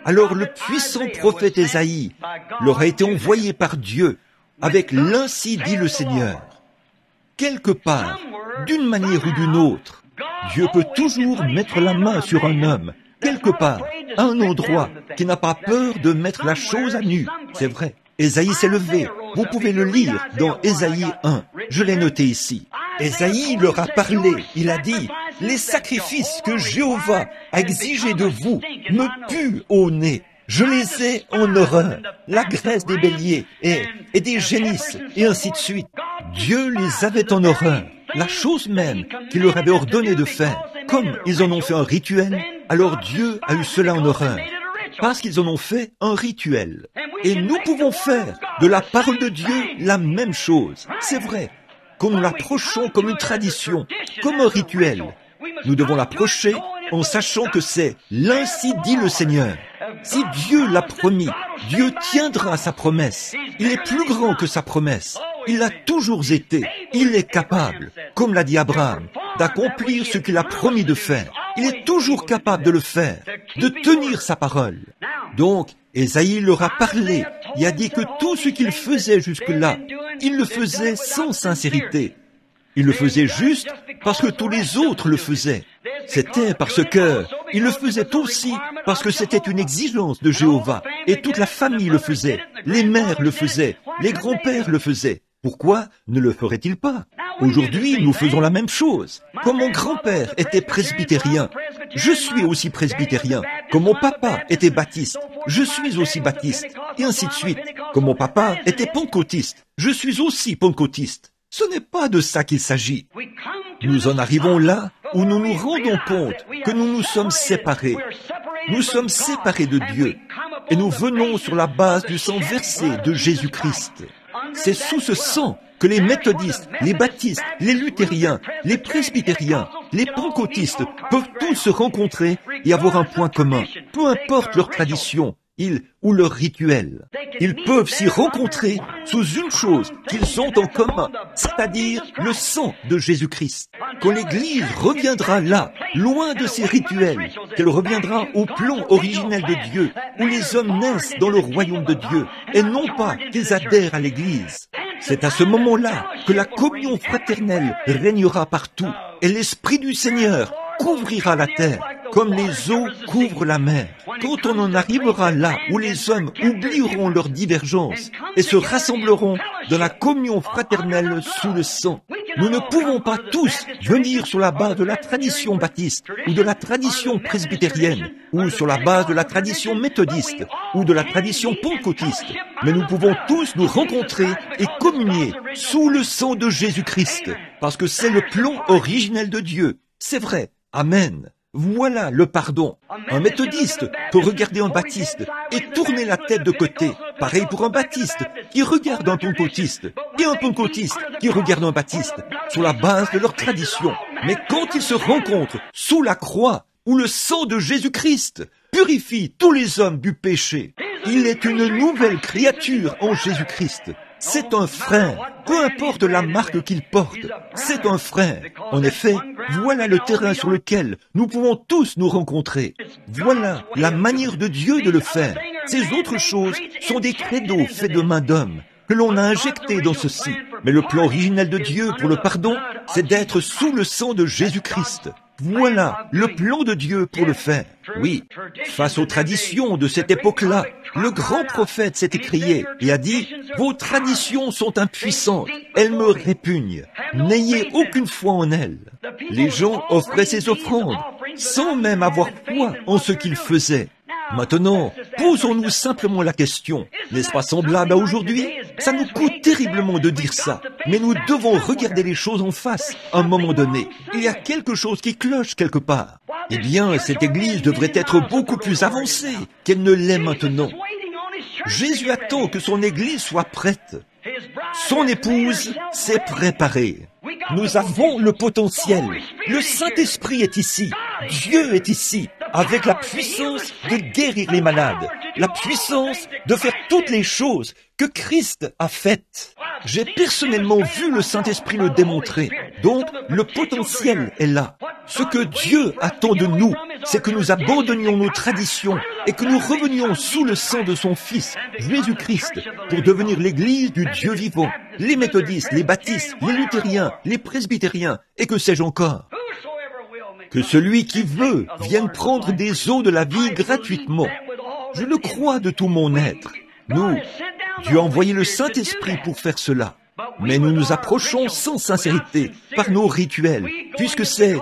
alors le puissant prophète Ésaïe leur a été envoyé par Dieu avec l'Ainsi dit le Seigneur. Quelque part, d'une manière ou d'une autre, Dieu peut toujours mettre la main sur un homme, quelque part, à un endroit, qui n'a pas peur de mettre la chose à nu. C'est vrai. Ésaïe s'est levé. Vous pouvez le lire dans Ésaïe 1. Je l'ai noté ici. Ésaïe leur a parlé. Il a dit, « Les sacrifices que Jéhovah a exigés de vous me puent au nez. Je les ai en horreur. La graisse des béliers et des génisses, et ainsi de suite. » Dieu les avait en horreur. La chose même qu'il leur avait ordonné de faire. Comme ils en ont fait un rituel, alors Dieu a eu cela en horreur. Parce qu'ils en ont fait un rituel. Et nous pouvons faire de la parole de Dieu la même chose. C'est vrai. Quand nous l'approchons comme une tradition, comme un rituel, nous devons l'approcher en sachant que c'est l'Ainsi dit le Seigneur. Si Dieu l'a promis, Dieu tiendra sa promesse. Il est plus grand que sa promesse. Il l'a toujours été. Il est capable, comme l'a dit Abraham, d'accomplir ce qu'il a promis de faire. Il est toujours capable de le faire, de tenir sa parole. Donc, Ésaïe leur a parlé. Il a dit que tout ce qu'il faisait jusque-là, il le faisait sans sincérité. Il le faisait juste parce que tous les autres le faisaient. C'était parce que il le faisait aussi parce que c'était une exigence de Jéhovah. Et toute la famille le faisait. Les mères le faisaient. Les grands-pères le faisaient. Pourquoi ne le ferait-il pas? Aujourd'hui, nous faisons la même chose. Comme mon grand-père était presbytérien, je suis aussi presbytérien. Comme mon papa était baptiste, je suis aussi baptiste. Et ainsi de suite. Comme mon papa était pentecôtiste, je suis aussi pentecôtiste. Ce n'est pas de ça qu'il s'agit. Nous en arrivons là où nous nous rendons compte que nous nous sommes séparés. Nous sommes séparés de Dieu. Et nous venons sur la base du sang versé de Jésus-Christ. C'est sous ce sang que les méthodistes, les baptistes, les luthériens, les presbytériens, les pentecôtistes peuvent tous se rencontrer et avoir un point commun, peu importe leur tradition, ou leur rituel. Ils peuvent s'y rencontrer sous une chose qu'ils ont en commun, c'est-à-dire le sang de Jésus-Christ. Quand l'Église reviendra là, loin de ses rituels, qu'elle reviendra au plan originel de Dieu, où les hommes naissent dans le royaume de Dieu, et non pas qu'ils adhèrent à l'Église. C'est à ce moment-là que la communion fraternelle régnera partout, et l'Esprit du Seigneur couvrira la terre, comme les eaux couvrent la mer. Quand on en arrivera là où les hommes oublieront leurs divergences et se rassembleront dans la communion fraternelle sous le sang, nous ne pouvons pas tous venir sur la base de la tradition baptiste ou de la tradition presbytérienne ou sur la base de la tradition méthodiste ou de la tradition pentecôtiste, mais nous pouvons tous nous rencontrer et communier sous le sang de Jésus-Christ, parce que c'est le plan originel de Dieu. C'est vrai. Amen. Voilà le pardon. Un méthodiste peut regarder un baptiste et tourner la tête de côté. Pareil pour un baptiste qui regarde un pentecôtiste et un pentecôtiste qui regarde un baptiste sur la base de leur tradition. Mais quand ils se rencontrent sous la croix où le sang de Jésus-Christ purifie tous les hommes du péché, il est une nouvelle créature en Jésus-Christ. C'est un frère, peu importe la marque qu'il porte, c'est un frère. En effet, voilà le terrain sur lequel nous pouvons tous nous rencontrer. Voilà la manière de Dieu de le faire. Ces autres choses sont des credos faits de main d'homme, que l'on a injectés dans ceci. Mais le plan originel de Dieu pour le pardon, c'est d'être sous le sang de Jésus-Christ. Voilà le plan de Dieu pour le faire. Oui, face aux traditions de cette époque-là, le grand prophète s'est écrié et a dit « Vos traditions sont impuissantes, elles me répugnent, n'ayez aucune foi en elles. » Les gens offraient ces offrandes sans même avoir foi en ce qu'ils faisaient. Maintenant, posons-nous simplement la question, n'est-ce pas semblable à aujourd'hui? Ça nous coûte terriblement de dire ça, mais nous devons regarder les choses en face à un moment donné. Il y a quelque chose qui cloche quelque part. Eh bien, cette Église devrait être beaucoup plus avancée qu'elle ne l'est maintenant. Jésus attend que son Église soit prête. Son épouse s'est préparée. Nous avons le potentiel. Le Saint-Esprit est ici. Dieu est ici, avec la puissance de guérir les malades, la puissance de faire toutes les choses que Christ a faites. J'ai personnellement vu le Saint-Esprit le démontrer. Donc, le potentiel est là. Ce que Dieu attend de nous, c'est que nous abandonnions nos traditions et que nous revenions sous le sang de son Fils, Jésus-Christ, pour devenir l'Église du Dieu vivant. Les méthodistes, les baptistes, les luthériens, les presbytériens, et que sais-je encore. Que celui qui veut vienne prendre des eaux de la vie gratuitement. Je le crois de tout mon être. Dieu a envoyé le Saint-Esprit pour faire cela. Mais nous nous approchons sans sincérité, par nos rituels, puisque c'est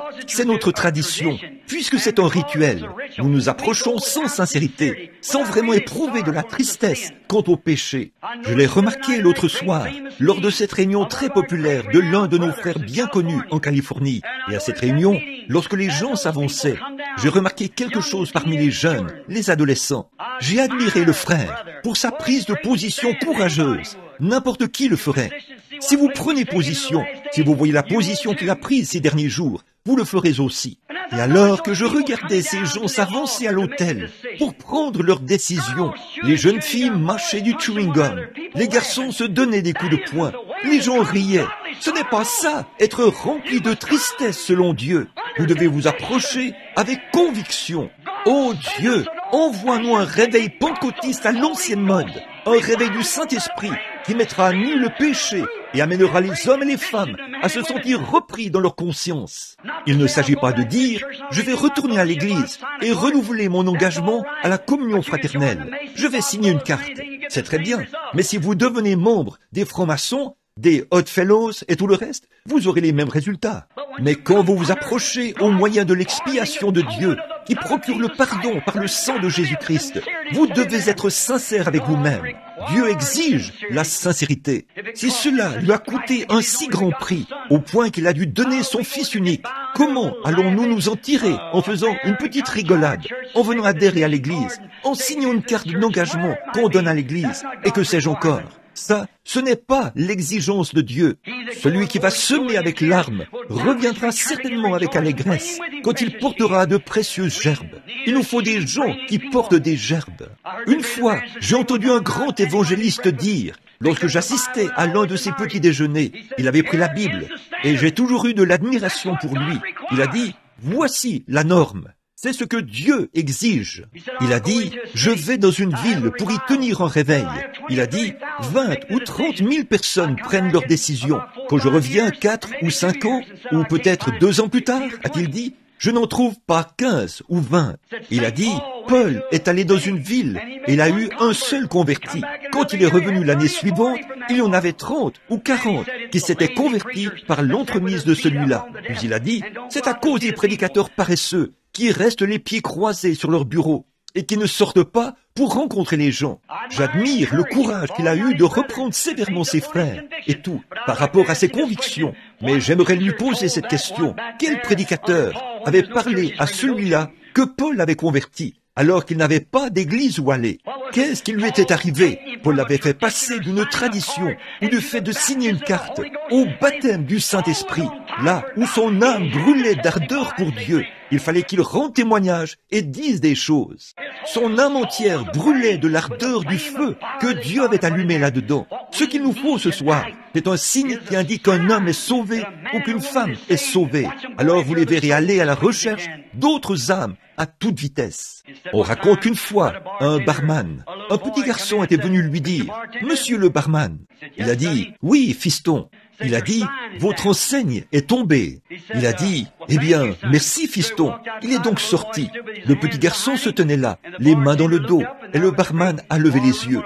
notre tradition, puisque c'est un rituel. Nous nous approchons sans sincérité, sans vraiment éprouver de la tristesse quant au péché. Je l'ai remarqué l'autre soir, lors de cette réunion très populaire de l'un de nos frères bien connus en Californie. Et à cette réunion, lorsque les gens s'avançaient, j'ai remarqué quelque chose parmi les jeunes, les adolescents. J'ai admiré le frère pour sa prise de position courageuse. N'importe qui le ferait. Si vous prenez position, si vous voyez la position qu'il a prise ces derniers jours, vous le ferez aussi. Et alors que je regardais ces gens s'avancer à l'autel pour prendre leurs décisions, les jeunes filles mâchaient du chewing-gum, les garçons se donnaient des coups de poing, les gens riaient. Ce n'est pas ça, être rempli de tristesse selon Dieu. Vous devez vous approcher avec conviction. Oh Dieu, envoie-nous un réveil pentecôtiste à l'ancienne mode, un réveil du Saint-Esprit qui mettra à nu le péché et amènera les hommes et les femmes à se sentir repris dans leur conscience. Il ne s'agit pas de dire « je vais retourner à l'église et renouveler mon engagement à la communion fraternelle. Je vais signer une carte. » C'est très bien, mais si vous devenez membre des francs-maçons, des Odd Fellows et tout le reste, vous aurez les mêmes résultats. Mais quand vous vous approchez au moyen de l'expiation de Dieu, qui procure le pardon par le sang de Jésus-Christ, vous devez être sincère avec vous-même. Dieu exige la sincérité. Si cela lui a coûté un si grand prix, au point qu'il a dû donner son Fils unique, comment allons-nous nous en tirer en faisant une petite rigolade, en venant adhérer à l'Église, en signant une carte d'engagement qu'on donne à l'Église, et que sais-je encore? Ça, ce n'est pas l'exigence de Dieu. Celui qui va semer avec larmes reviendra certainement avec allégresse quand il portera de précieuses gerbes. Il nous faut des gens qui portent des gerbes. Une fois, j'ai entendu un grand évangéliste dire, lorsque j'assistais à l'un de ses petits déjeuners, il avait pris la Bible, et j'ai toujours eu de l'admiration pour lui. Il a dit, voici la norme. C'est ce que Dieu exige. Il a dit, je vais dans une ville pour y tenir un réveil. Il a dit, 20 ou 30 000 personnes prennent leurs décisions. Quand je reviens 4 ou 5 ans, ou peut-être 2 ans plus tard, a-t-il dit, je n'en trouve pas 15 ou 20. Il a dit, Paul est allé dans une ville et il a eu un seul converti. Quand il est revenu l'année suivante, il y en avait 30 ou 40 qui s'étaient convertis par l'entremise de celui-là. Puis il a dit, c'est à cause des prédicateurs paresseux qui restent les pieds croisés sur leur bureau et qui ne sortent pas pour rencontrer les gens. J'admire le courage qu'il a eu de reprendre sévèrement ses frères et tout, par rapport à ses convictions. Mais j'aimerais lui poser cette question. Quel prédicateur avait parlé à celui-là que Paul avait converti, alors qu'il n'avait pas d'église où aller? Qu'est-ce qui lui était arrivé? Paul l'avait fait passer d'une tradition ou du fait de signer une carte au baptême du Saint-Esprit, là où son âme brûlait d'ardeur pour Dieu. Il fallait qu'il rende témoignage et dise des choses. Son âme entière brûlait de l'ardeur du feu que Dieu avait allumé là-dedans. Ce qu'il nous faut ce soir, c'est un signe qui indique qu'un homme est sauvé ou qu'une femme est sauvée. Alors vous les verrez aller à la recherche d'autres âmes à toute vitesse. On raconte qu'une fois, un petit garçon était venu lui dire, « Monsieur le barman », il a dit, « Oui, fiston ». Il a dit, « Votre enseigne est tombée ». Il a dit, « Eh bien, merci, fiston ». Il est donc sorti. Le petit garçon se tenait là, les mains dans le dos, et le barman a levé les yeux.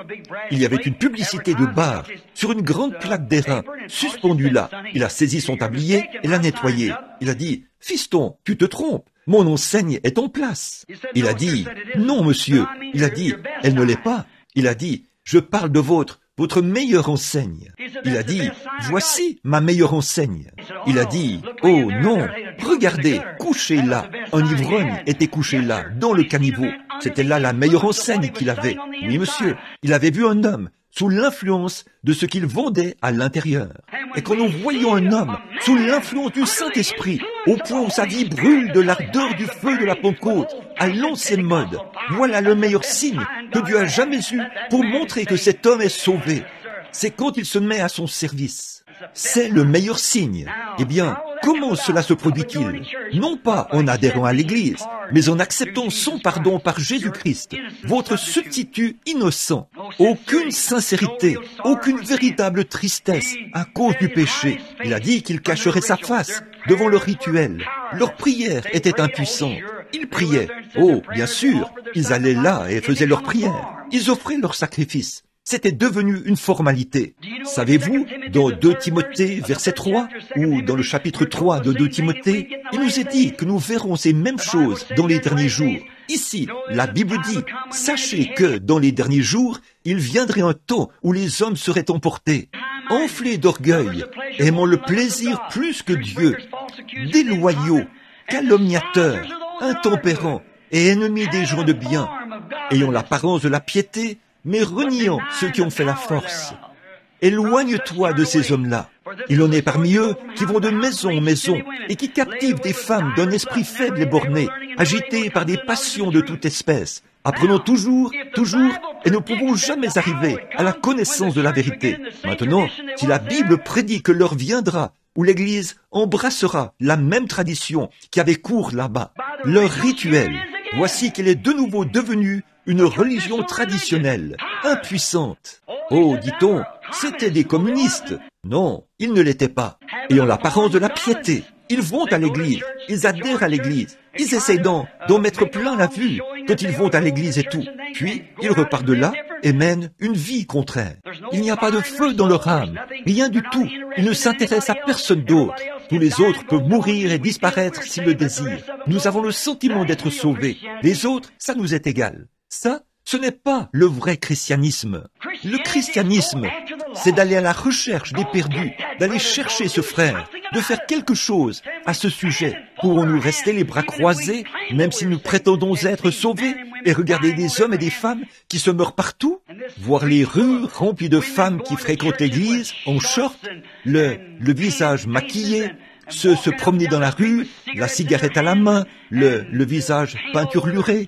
Il y avait une publicité de bar sur une grande plaque d'airain, suspendue là. Il a saisi son tablier et l'a nettoyé. Il a dit, « Fiston, tu te trompes. Mon enseigne est en place. » Il a dit, « Non, monsieur. » Il a dit, « Elle ne l'est pas. » Il a dit, « Je parle de votre meilleure enseigne. » Il a dit, « Voici ma meilleure enseigne. » Il a dit, « Oh non, regardez, couché là. Un ivrogne était couché là, dans le caniveau. C'était là la meilleure enseigne qu'il avait. Oui, monsieur, il avait vu un homme sous l'influence de ce qu'il vendait à l'intérieur. Et quand nous voyons un homme sous l'influence du Saint-Esprit, au point où sa vie brûle de l'ardeur du feu de la Pentecôte, à l'ancienne mode, voilà le meilleur signe que Dieu a jamais eu pour montrer que cet homme est sauvé. C'est quand il se met à son service. C'est le meilleur signe. Eh bien, comment cela se produit-il? Non pas en adhérant à l'Église, mais en acceptant son pardon par Jésus-Christ, votre substitut innocent. Aucune sincérité, aucune véritable tristesse à cause du péché. Il a dit qu'il cacherait sa face devant leur rituel. Leur prière était impuissante. Ils priaient. Oh, bien sûr, ils allaient là et faisaient leur prière. Ils offraient leur sacrifice. C'était devenu une formalité. Savez-vous, dans 2 Timothée, verset 3, ou dans le chapitre 3 de 2 Timothée, il nous est dit que nous verrons ces mêmes choses dans les derniers jours. Ici, la Bible dit, « Sachez que, dans les derniers jours, il viendrait un temps où les hommes seraient emportés, enflés d'orgueil, aimant le plaisir plus que Dieu, déloyaux, calomniateurs, intempérants et ennemis des gens de bien, ayant l'apparence de la piété, mais reniant ceux qui ont fait la force. Éloigne-toi de ces hommes-là. Il en est parmi eux qui vont de maison en maison et qui captivent des femmes d'un esprit faible et borné, agitées par des passions de toute espèce, apprenant toujours, et ne pouvons jamais arriver à la connaissance de la vérité. Maintenant, si la Bible prédit que l'heure viendra où l'Église embrassera la même tradition qui avait cours là-bas, leur rituel, voici qu'elle est de nouveau devenue une religion traditionnelle, impuissante. Oh, dit-on, c'étaient des communistes. Non, ils ne l'étaient pas. Ayant l'apparence de la piété, ils vont à l'église, ils adhèrent à l'église, ils essayent d'en mettre plein la vue quand ils vont à l'église et tout. Puis, ils repartent de là et mènent une vie contraire. Il n'y a pas de feu dans leur âme, rien du tout. Ils ne s'intéressent à personne d'autre. Tous les autres peuvent mourir et disparaître s'ils le désirent. Nous avons le sentiment d'être sauvés. Les autres, ça nous est égal. Ça, ce n'est pas le vrai christianisme. Le christianisme, c'est d'aller à la recherche des perdus, d'aller chercher ce frère, de faire quelque chose à ce sujet. Pourrons-nous rester les bras croisés, même si nous prétendons être sauvés, et regarder des hommes et des femmes qui se meurent partout, voir les rues remplies de femmes qui fréquentent l'église en short, le visage maquillé, se promener dans la rue, la cigarette à la main, le visage peinturluré,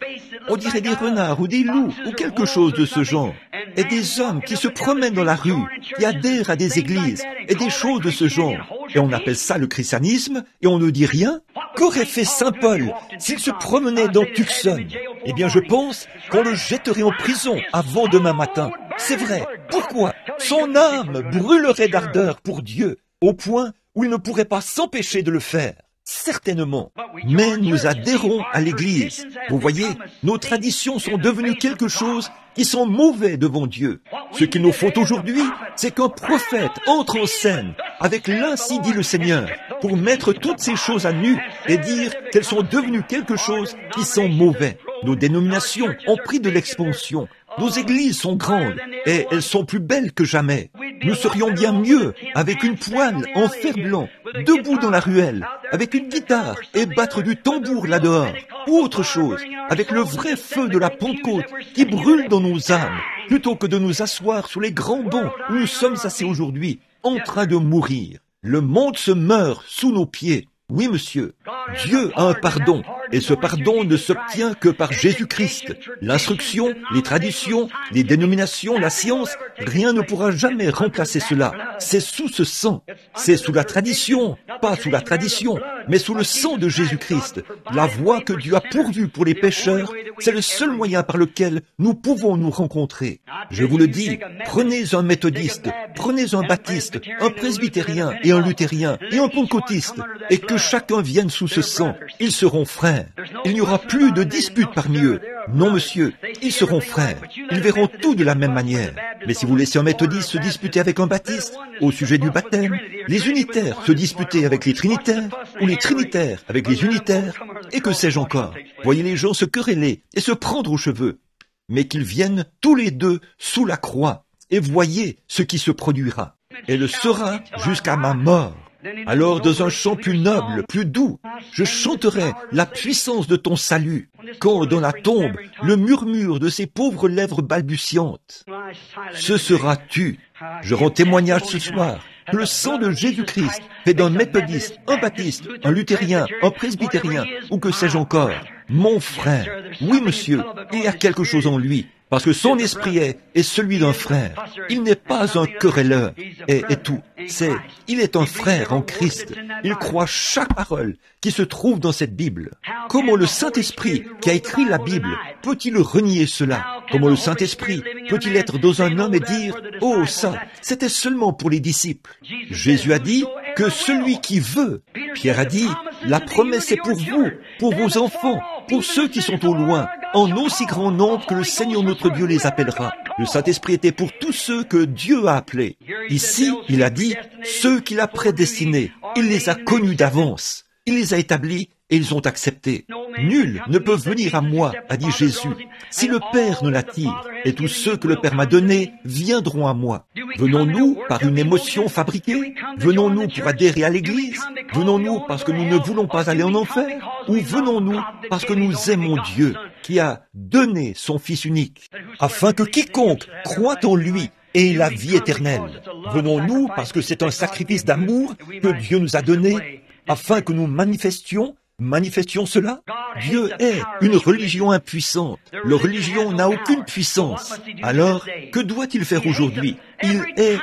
on dirait des renards ou des loups ou quelque chose de ce genre, et des hommes qui se promènent dans la rue, qui adhèrent à des églises et des choses de ce genre, et on appelle ça le christianisme, et on ne dit rien. Qu'aurait fait Saint Paul s'il se promenait dans Tucson? Eh bien, je pense qu'on le jetterait en prison avant demain matin. C'est vrai. Pourquoi? Son âme brûlerait d'ardeur pour Dieu, au point où il ne pourrait pas s'empêcher de le faire. Certainement. Mais nous adhérons à l'Église. Vous voyez, nos traditions sont devenues quelque chose qui sont mauvais devant Dieu. Ce qu'il nous faut aujourd'hui, c'est qu'un prophète entre en scène avec l'Ainsi dit le Seigneur pour mettre toutes ces choses à nu et dire qu'elles sont devenues quelque chose qui sont mauvais. Nos dénominations ont pris de l'expansion. Nos églises sont grandes et elles sont plus belles que jamais. Nous serions bien mieux avec une poêle en fer blanc, debout dans la ruelle, avec une guitare et battre du tambour là-dehors, ou autre chose, avec le vrai feu de la Pentecôte qui brûle dans nos âmes, plutôt que de nous asseoir sur les grands bancs où nous sommes assis aujourd'hui, en train de mourir. Le monde se meurt sous nos pieds. Oui, monsieur, Dieu a un pardon, et ce pardon ne s'obtient que par Jésus-Christ. L'instruction, les traditions, les dénominations, la science, rien ne pourra jamais remplacer cela. C'est sous ce sang, c'est sous la tradition, pas sous la tradition. mais sous le sang de Jésus-Christ, la voie que Dieu a pourvue pour les pécheurs, c'est le seul moyen par lequel nous pouvons nous rencontrer. Je vous le dis, prenez un méthodiste, prenez un baptiste, un presbytérien et un luthérien et un pentecôtiste, et que chacun vienne sous ce sang. Ils seront frères. Il n'y aura plus de dispute parmi eux. Non, monsieur, ils seront frères. Ils verront tout de la même manière. Mais si vous laissez un méthodiste se disputer avec un baptiste au sujet du baptême, les unitaires se disputer avec les trinitaires, ou les trinitaires avec les unitaires, et que sais-je encore. Voyez les gens se quereller et se prendre aux cheveux, mais qu'ils viennent tous les deux sous la croix, et voyez ce qui se produira. Et le sera jusqu'à ma mort. Alors, dans un chant plus noble, plus doux, je chanterai la puissance de ton salut, quand dans la tombe, le murmure de ces pauvres lèvres balbutiantes. Ce seras-tu. Je rends témoignage ce soir. Le sang de Jésus-Christ fait d'un méthodiste, un baptiste, un luthérien, un presbytérien, ou que sais-je encore, mon frère. Oui, monsieur, il y a quelque chose en lui, parce que son esprit est celui d'un frère. Il n'est pas un querelleur, et tout. Il est un frère en Christ. Il croit chaque parole qui se trouve dans cette Bible. Comment le Saint-Esprit qui a écrit la Bible peut-il renier cela? Comment le Saint-Esprit peut-il être dans un homme et dire « Oh, ça, c'était seulement pour les disciples ». Jésus a dit que celui qui veut, Pierre a dit « La promesse est pour vous, pour vos enfants, pour ceux qui sont au loin, en aussi grand nombre que le Seigneur notre Dieu les appellera ». Le Saint-Esprit était pour tous ceux que Dieu a appelés. Ici, il a dit « Ceux qu'il a prédestinés, il les a connus d'avance. Il les a établis et ils ont accepté. Nul ne peut venir à moi, a dit Jésus, si le Père ne l'attire, et tous ceux que le Père m'a donnés viendront à moi. Venons-nous par une émotion fabriquée? Venons-nous pour adhérer à l'Église? Venons-nous parce que nous ne voulons pas aller en enfer? Ou venons-nous parce que nous aimons Dieu, qui a donné son Fils unique, afin que quiconque croit en lui ait la vie éternelle? Venons-nous parce que c'est un sacrifice d'amour que Dieu nous a donné, afin que nous manifestions cela? Dieu est une religion impuissante. La religion n'a aucune puissance. Alors, que doit-il faire aujourd'hui? Il est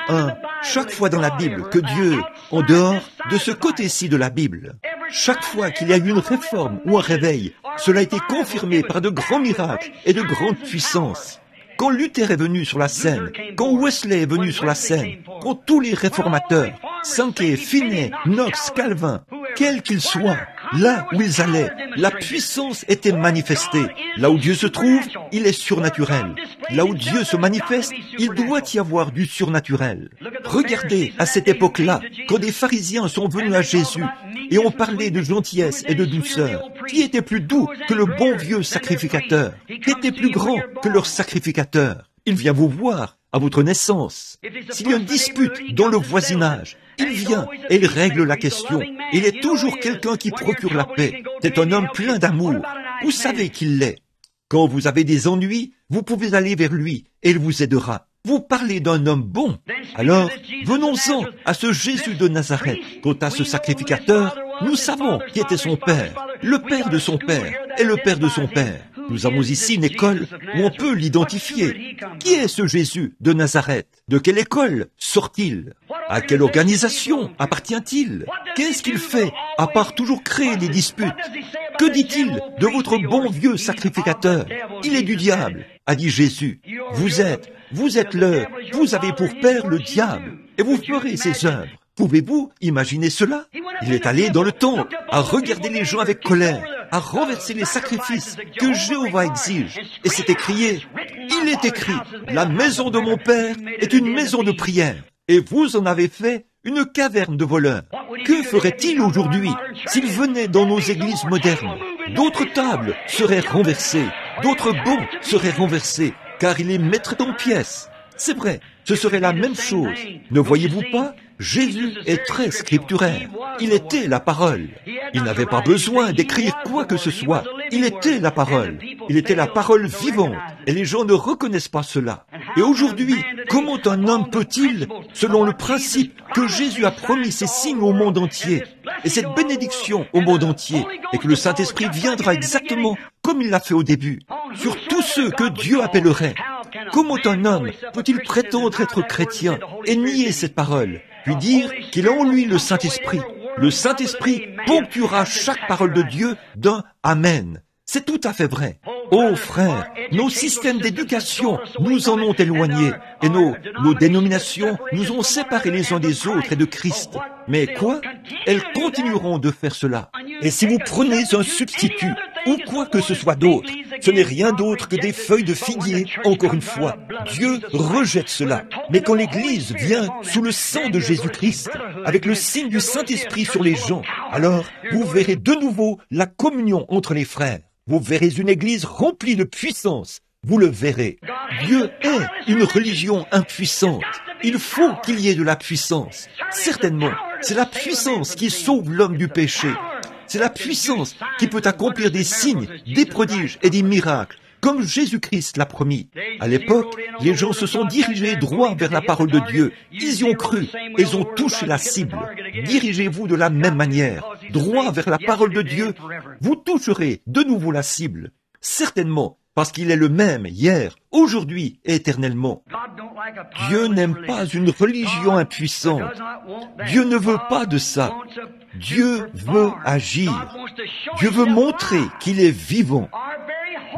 chaque fois dans la Bible que Dieu, en dehors de ce côté-ci de la Bible, chaque fois qu'il y a eu une réforme ou un réveil, cela a été confirmé par de grands miracles et de grandes puissances. Quand Luther est venu sur la scène, quand Wesley est venu sur la scène, quand tous les réformateurs, Sankey, Finney, Knox, Calvin, quels qu'ils soient, là où ils allaient, la puissance était manifestée. Là où Dieu se trouve, il est surnaturel. Là où Dieu se manifeste, il doit y avoir du surnaturel. Regardez à cette époque-là, quand des pharisiens sont venus à Jésus et ont parlé de gentillesse et de douceur. Qui était plus doux que le bon vieux sacrificateur? Qui était plus grand que leur sacrificateur? Il vient vous voir à votre naissance. S'il y a une dispute dans le voisinage, il vient et il règle la question. Il est toujours quelqu'un qui procure la paix. C'est un homme plein d'amour. Vous savez qu'il l'est. Quand vous avez des ennuis, vous pouvez aller vers lui et il vous aidera. Vous parlez d'un homme bon. Alors, venons-en à ce Jésus de Nazareth. Quant à ce sacrificateur, nous savons qui était son père, le père de son père et le père de son père. Nous avons ici une école où on peut l'identifier. Qui est ce Jésus de Nazareth? De quelle école sort-il? À quelle organisation appartient-il? Qu'est-ce qu'il fait à part toujours créer des disputes? Que dit-il de votre bon vieux sacrificateur? Il est du diable, a dit Jésus. Vous êtes leur, vous avez pour père le diable, et vous ferez ses œuvres. Pouvez-vous imaginer cela? Il est allé dans le temple, à regarder les gens avec colère, à renverser les sacrifices que Jéhovah exige. Et c'est écrié, il est écrit, la maison de mon père est une maison de prière, et vous en avez fait une caverne de voleurs. Que ferait-il aujourd'hui s'il venait dans nos églises modernes? D'autres tables seraient renversées, d'autres bancs seraient renversés, car il les mettrait en pièces. C'est vrai, ce serait la même chose. Ne voyez-vous pas? Jésus est très scripturaire. Il était la parole. Il n'avait pas besoin d'écrire quoi que ce soit. Il était la parole. Il était la parole vivante. Et les gens ne reconnaissent pas cela. Et aujourd'hui, comment un homme peut-il, selon le principe que Jésus a promis ces signes au monde entier, et cette bénédiction au monde entier, et que le Saint-Esprit viendra exactement comme il l'a fait au début, sur tous ceux que Dieu appellerait? Comment un homme peut-il prétendre être chrétien et nier cette parole, puis dire qu'il a en lui le Saint-Esprit ponctuera chaque parole de Dieu d'un Amen. C'est tout à fait vrai. Oh frères, nos systèmes d'éducation nous en ont éloignés et nos dénominations nous ont séparés les uns des autres et de Christ. Mais quoi? Elles continueront de faire cela. Et si vous prenez un substitut ou quoi que ce soit d'autre, ce n'est rien d'autre que des feuilles de figuier, encore une fois. Dieu rejette cela. Mais quand l'Église vient sous le sang de Jésus-Christ, avec le signe du Saint-Esprit sur les gens, alors vous verrez de nouveau la communion entre les frères. Vous verrez une Église remplie de puissance. Vous le verrez. Dieu est une religion impuissante. Il faut qu'il y ait de la puissance. Certainement, c'est la puissance qui sauve l'homme du péché. C'est la puissance qui peut accomplir des signes, des prodiges et des miracles, comme Jésus-Christ l'a promis. À l'époque, les gens se sont dirigés droit vers la parole de Dieu. Ils y ont cru. Ils ont touché la cible. Dirigez-vous de la même manière, droit vers la parole de Dieu. Vous toucherez de nouveau la cible. Certainement, parce qu'il est le même hier, aujourd'hui et éternellement. Dieu n'aime pas une religion impuissante. Dieu ne veut pas de ça. Dieu veut agir. Dieu veut montrer qu'il est vivant.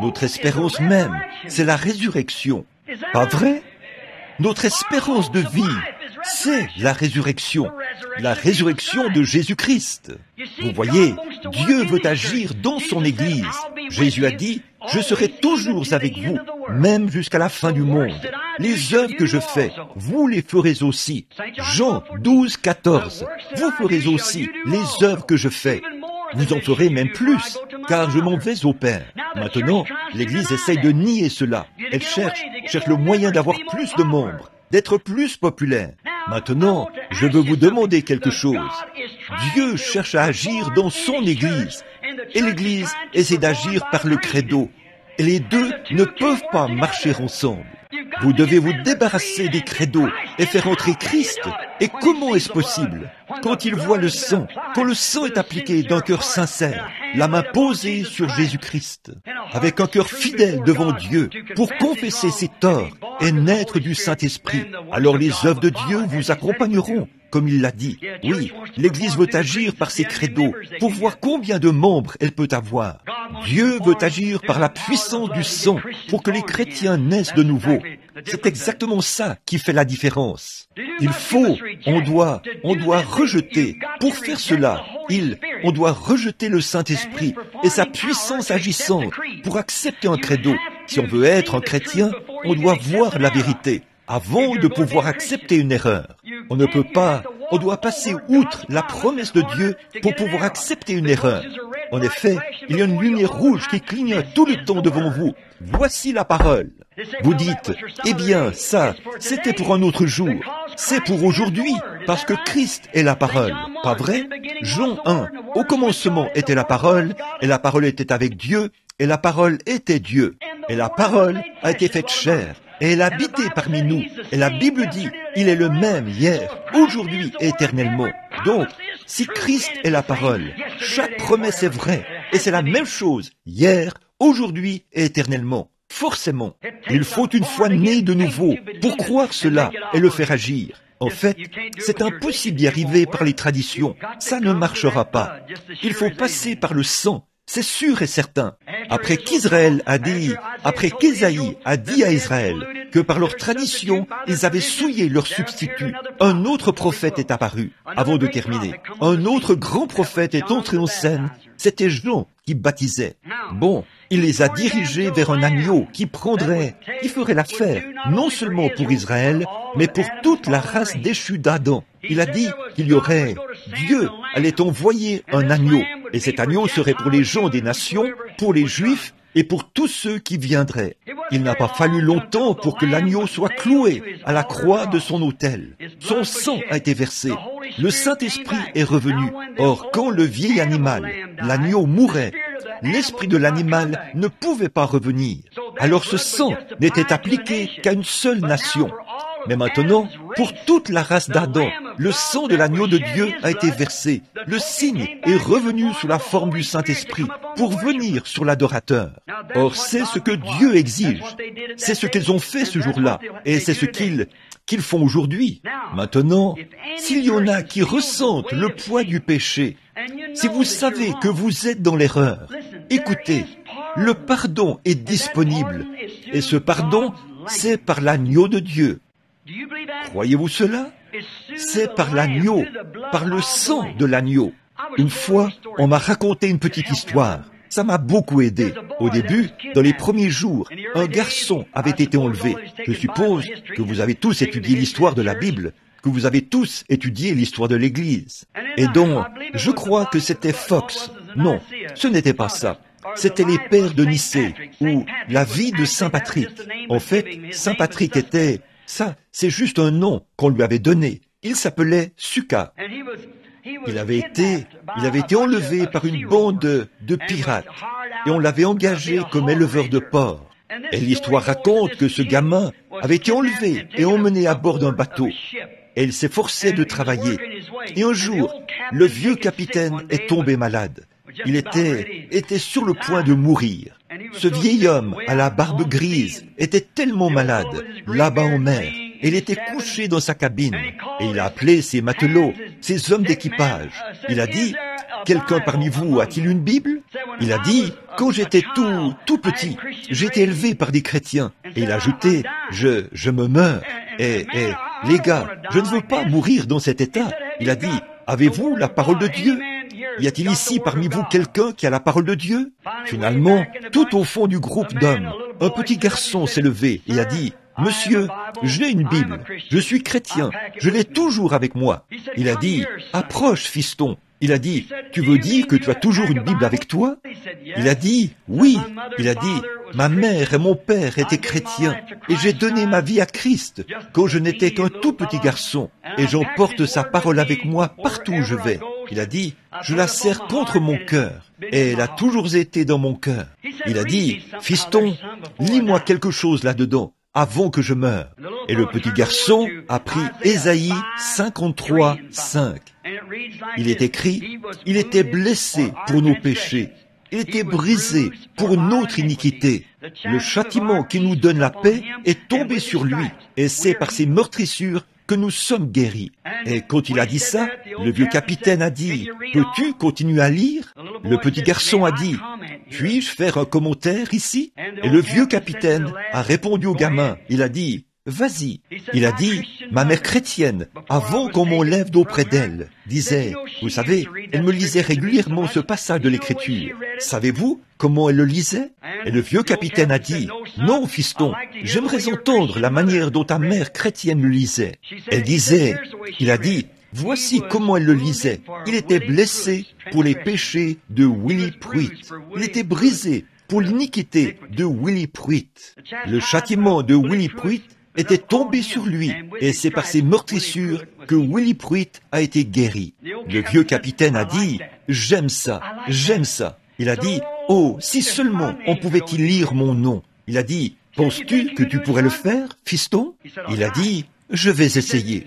Notre espérance même, c'est la résurrection. Pas vrai? Notre espérance de vie, c'est la résurrection de Jésus-Christ. Vous voyez, Dieu veut agir dans son Église. Jésus a dit, « Je serai toujours avec vous, même jusqu'à la fin du monde. Les œuvres que je fais, vous les ferez aussi. » Jean 12, 14. Vous ferez aussi les œuvres que je fais. Vous en ferez même plus, car je m'en vais au Père. Maintenant, l'Église essaye de nier cela. Elle cherche le moyen d'avoir plus de membres, d'être plus populaire. Maintenant, je veux vous demander quelque chose. Dieu cherche à agir dans son Église, et l'Église essaie d'agir par le credo. Et les deux ne peuvent pas marcher ensemble. Vous devez vous débarrasser des credos et faire entrer Christ. Et comment est-ce possible? Quand il voit le sang, quand le sang est appliqué d'un cœur sincère, la main posée sur Jésus-Christ, avec un cœur fidèle devant Dieu, pour confesser ses torts et naître du Saint-Esprit, alors les œuvres de Dieu vous accompagneront, comme il l'a dit. Oui, l'Église veut agir par ses credos pour voir combien de membres elle peut avoir. Dieu veut agir par la puissance du sang pour que les chrétiens naissent de nouveau. C'est exactement ça qui fait la différence. On doit rejeter, pour faire cela, on doit rejeter le Saint-Esprit et sa puissance agissante pour accepter un credo. Si on veut être un chrétien, on doit voir la vérité avant de pouvoir accepter une erreur. On doit passer outre la promesse de Dieu pour pouvoir accepter une erreur. En effet, il y a une lumière rouge qui clignote tout le temps devant vous. Voici la parole. Vous dites, eh bien, ça, c'était pour un autre jour. C'est pour aujourd'hui, parce que Christ est la parole. Pas vrai? Jean 1. Au commencement était la parole, et la parole était avec Dieu, et la parole était Dieu. Et la parole a été faite chair, et elle a habité parmi nous. Et la Bible dit, il est le même hier, aujourd'hui et éternellement. Donc, si Christ est la parole, chaque promesse est vraie, et c'est la même chose, hier, aujourd'hui et éternellement. Forcément, il faut une foi née de nouveau pour croire cela et le faire agir. En fait, c'est impossible d'y arriver par les traditions. Ça ne marchera pas. Il faut passer par le sang. C'est sûr et certain. Après qu'Ésaïe a dit à Israël que par leur tradition, ils avaient souillé leur substitut, un autre prophète est apparu. Avant de terminer, un autre grand prophète est entré en scène. C'était Jean qui baptisait. Bon, il les a dirigés vers un agneau qui ferait l'affaire, non seulement pour Israël, mais pour toute la race déchue d'Adam. Il a dit Dieu allait envoyer un agneau, et cet agneau serait pour les gens des nations, pour les Juifs, et pour tous ceux qui viendraient. Il n'a pas fallu longtemps pour que l'agneau soit cloué à la croix de son autel. Son sang a été versé. Le Saint-Esprit est revenu. Or, quand le vieil animal, l'agneau, mourait, l'esprit de l'animal ne pouvait pas revenir. Alors ce sang n'était appliqué qu'à une seule nation. Mais maintenant, pour toute la race d'Adam, le sang de l'agneau de Dieu a été versé. Le signe est revenu sous la forme du Saint-Esprit pour venir sur l'adorateur. Or, c'est ce que Dieu exige. C'est ce qu'ils ont fait ce jour-là, et c'est ce qu'ils font aujourd'hui. Maintenant, s'il y en a qui ressentent le poids du péché, si vous savez que vous êtes dans l'erreur, écoutez, le pardon est disponible, et ce pardon, c'est par l'agneau de Dieu. Croyez-vous cela? C'est par l'agneau, par le sang de l'agneau. Une fois, on m'a raconté une petite histoire. Ça m'a beaucoup aidé. Au début, dans les premiers jours, un garçon avait été enlevé. Je suppose que vous avez tous étudié l'histoire de la Bible, que vous avez tous étudié l'histoire de l'Église. Et donc, je crois que c'était Fox. Non, ce n'était pas ça. C'était les pères de Nicée, ou la vie de Saint Patrick. En fait, Saint Patrick était... Ça, c'est juste un nom qu'on lui avait donné. Il s'appelait Suka. Il avait été enlevé par une bande de pirates et on l'avait engagé comme éleveur de porcs. Et l'histoire raconte que ce gamin avait été enlevé et emmené à bord d'un bateau. Et il s'efforçait de travailler. Et un jour, le vieux capitaine est tombé malade. Il était sur le point de mourir. Ce vieil homme à la barbe grise était tellement malade, là-bas en mer. Il était couché dans sa cabine et il a appelé ses matelots, ses hommes d'équipage. Il a dit, « Quelqu'un parmi vous a-t-il une Bible ?» Il a dit, « Quand j'étais tout petit, j'ai été élevé par des chrétiens. » Et il a ajouté, « Je me meurs. Et les gars, je ne veux pas mourir dans cet état. » Il a dit, « Avez-vous la parole de Dieu ? Y a-t-il ici parmi vous quelqu'un qui a la parole de Dieu ?» Finalement, tout au fond du groupe d'hommes, un petit garçon s'est levé et a dit, « Monsieur, j'ai une Bible, je suis chrétien, je l'ai toujours avec moi. » Il a dit, « Approche, fiston. » Il a dit, « Tu veux dire que tu as toujours une Bible avec toi ?» Il a dit, « Oui. » Il a dit, « Ma mère et mon père étaient chrétiens et j'ai donné ma vie à Christ quand je n'étais qu'un tout petit garçon et j'emporte sa parole avec moi partout où je vais. » Il a dit, « Je la serre contre mon cœur et elle a toujours été dans mon cœur. » Il a dit, « Fiston, lis-moi quelque chose là-dedans avant que je meure. » Et le petit garçon a pris Ésaïe 53, 5. Il est écrit, « Il était blessé pour nos péchés, il était brisé pour notre iniquité. Le châtiment qui nous donne la paix est tombé sur lui, et c'est par ses meurtrissures que nous sommes guéris. » Et quand il a dit ça, le vieux capitaine a dit, « Peux-tu continuer à lire ?» Le petit garçon a dit, « Puis-je faire un commentaire ici ?» Et le vieux capitaine a répondu au gamin, il a dit, « Vas-y. » Il a dit, « Ma mère chrétienne, avant qu'on m'enlève d'auprès d'elle, disait, vous savez, elle me lisait régulièrement ce passage de l'Écriture. Savez-vous comment elle le lisait ?» Et le vieux capitaine a dit, « Non, fiston, j'aimerais entendre la manière dont ta mère chrétienne le lisait. » Elle disait, il a dit, « Voici comment elle le lisait. Il était blessé pour les péchés de Willie Pruitt. Il était brisé pour l'iniquité de Willie Pruitt. Le châtiment de Willie Pruitt était tombé sur lui, et c'est par ses meurtrissures que Willie Pruitt a été guéri. » Le vieux capitaine a dit, « J'aime ça, j'aime ça. » Il a dit, « Oh, si seulement on pouvait y lire mon nom. » Il a dit, « Penses-tu que tu pourrais le faire, fiston ?» Il a dit, « Je vais essayer. »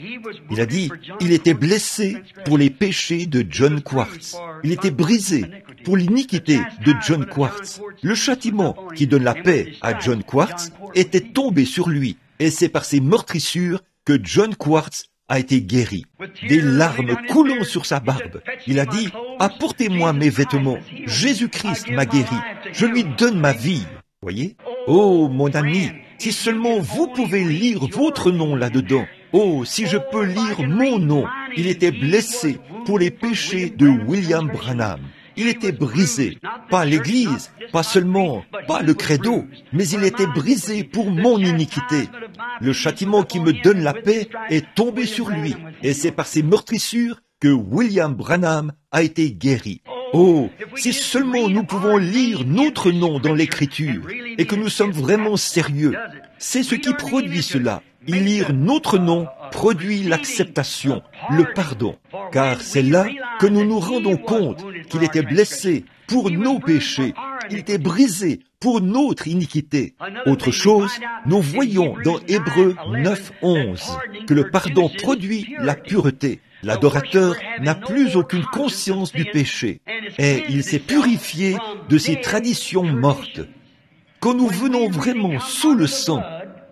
Il a dit, « Il était blessé pour les péchés de John Quartz. Il était brisé pour l'iniquité de John Quartz. Le châtiment qui donne la paix à John Quartz était tombé sur lui. Et c'est par ses meurtrissures que John Quartz a été guéri. » Des larmes coulant sur sa barbe, il a dit, « Apportez-moi mes vêtements. Jésus-Christ m'a guéri. Je lui donne ma vie. » Voyez? Oh, mon ami, si seulement vous pouvez lire votre nom là-dedans. Oh, si je peux lire mon nom. Il était blessé pour les péchés de William Branham. Il était brisé, pas l'Église, pas seulement, pas le credo, mais il était brisé pour mon iniquité. Le châtiment qui me donne la paix est tombé sur lui, et c'est par ses meurtrissures que William Branham a été guéri. Oh, si seulement nous pouvons lire notre nom dans l'Écriture, et que nous sommes vraiment sérieux, c'est ce qui produit cela. Lire notre nom produit l'acceptation, le pardon, car c'est là que nous nous rendons compte qu'il était blessé pour nos péchés, il était brisé pour notre iniquité. Autre chose, nous voyons dans Hébreux 9:11 que le pardon produit la pureté. L'adorateur n'a plus aucune conscience du péché et il s'est purifié de ses traditions mortes. Quand nous venons vraiment sous le sang,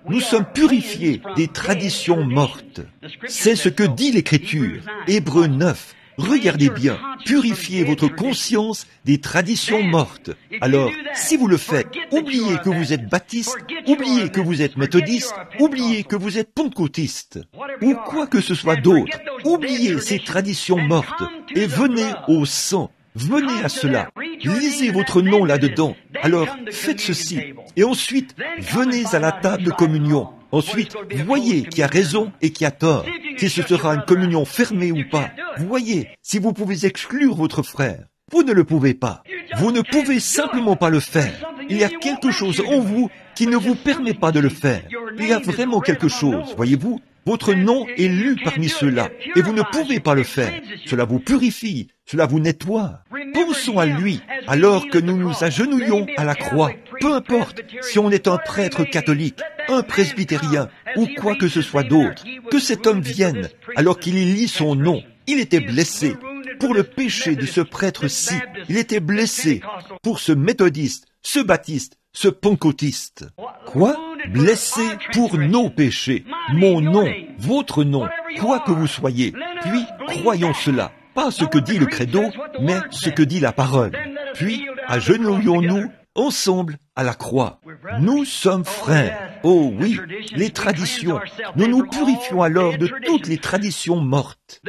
nous sommes purifiés des traditions mortes. C'est ce que dit l'Écriture, Hébreux 9. Regardez bien, purifiez votre conscience des traditions mortes. Alors, si vous le faites, oubliez que vous êtes baptiste, oubliez que vous êtes méthodiste, oubliez que vous êtes pentecôtiste, ou quoi que ce soit d'autre. Oubliez ces traditions mortes et venez au sang. Venez à cela. Lisez votre nom là-dedans. Alors, faites ceci. Et ensuite, venez à la table de communion. Ensuite, voyez qui a raison et qui a tort. Si ce sera une communion fermée ou pas. Voyez si vous pouvez exclure votre frère. Vous ne le pouvez pas. Vous ne pouvez simplement pas le faire. Il y a quelque chose en vous qui ne vous permet pas de le faire. Il y a vraiment quelque chose, voyez-vous. Votre nom est lu parmi ceux-là, et vous ne pouvez pas le faire. Cela vous purifie, cela vous nettoie. Pensons à lui, alors que nous nous agenouillons à la croix. Peu importe si on est un prêtre catholique, un presbytérien, ou quoi que ce soit d'autre, que cet homme vienne, alors qu'il y lit son nom. Il était blessé pour le péché de ce prêtre-ci. Il était blessé pour ce méthodiste, ce baptiste, ce pentecôtiste. Quoi? Blessé pour nos péchés. Mon nom, votre nom, quoi que vous soyez. Puis, croyons cela. Pas ce que dit le credo, mais ce que dit la parole. Puis, agenouillons-nous ensemble à la croix. Nous sommes frères. Oh oui, les traditions. Nous nous purifions alors de toutes les traditions mortes.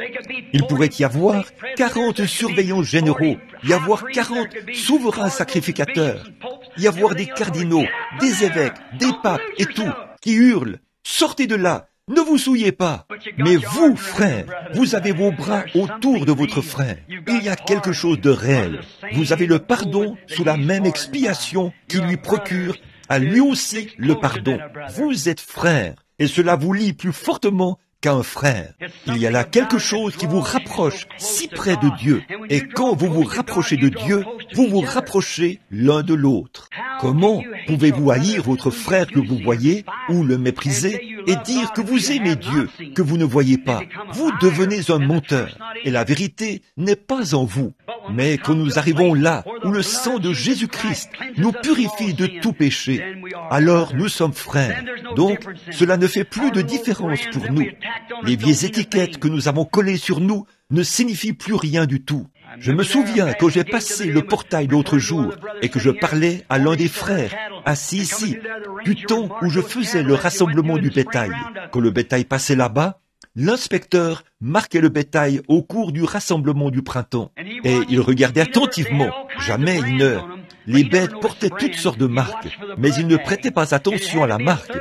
Il pourrait y avoir 40 surveillants généraux, y avoir 40 souverains sacrificateurs, y avoir des cardinaux, des évêques, des papes et tout, qui hurlent « Sortez de là ! Ne vous souillez pas !» Mais vous, frères, vous avez vos bras autour de votre frère. Il y a quelque chose de réel. Vous avez le pardon sous la même expiation qui lui procure à lui aussi le pardon. Vous êtes frères, et cela vous lie plus fortement qu'un frère. Il y a là quelque chose qui vous rapproche si près de Dieu. Et quand vous vous rapprochez de Dieu, vous vous rapprochez l'un de l'autre. Comment pouvez-vous haïr votre frère que vous voyez ou le mépriser et dire que vous aimez Dieu que vous ne voyez pas? Vous devenez un menteur et la vérité n'est pas en vous. Mais quand nous arrivons là où le sang de Jésus-Christ nous purifie de tout péché, alors nous sommes frères. Donc, cela ne fait plus de différence pour nous. Les vieilles étiquettes que nous avons collées sur nous ne signifient plus rien du tout. Je me souviens quand j'ai passé le portail l'autre jour et que je parlais à l'un des frères, assis ici, du temps où je faisais le rassemblement du bétail. Quand le bétail passait là-bas, l'inspecteur marquait le bétail au cours du rassemblement du printemps. Et il regardait attentivement, jamais une heure. Les bêtes portaient toutes sortes de marques, mais il ne prêtait pas attention à la marque.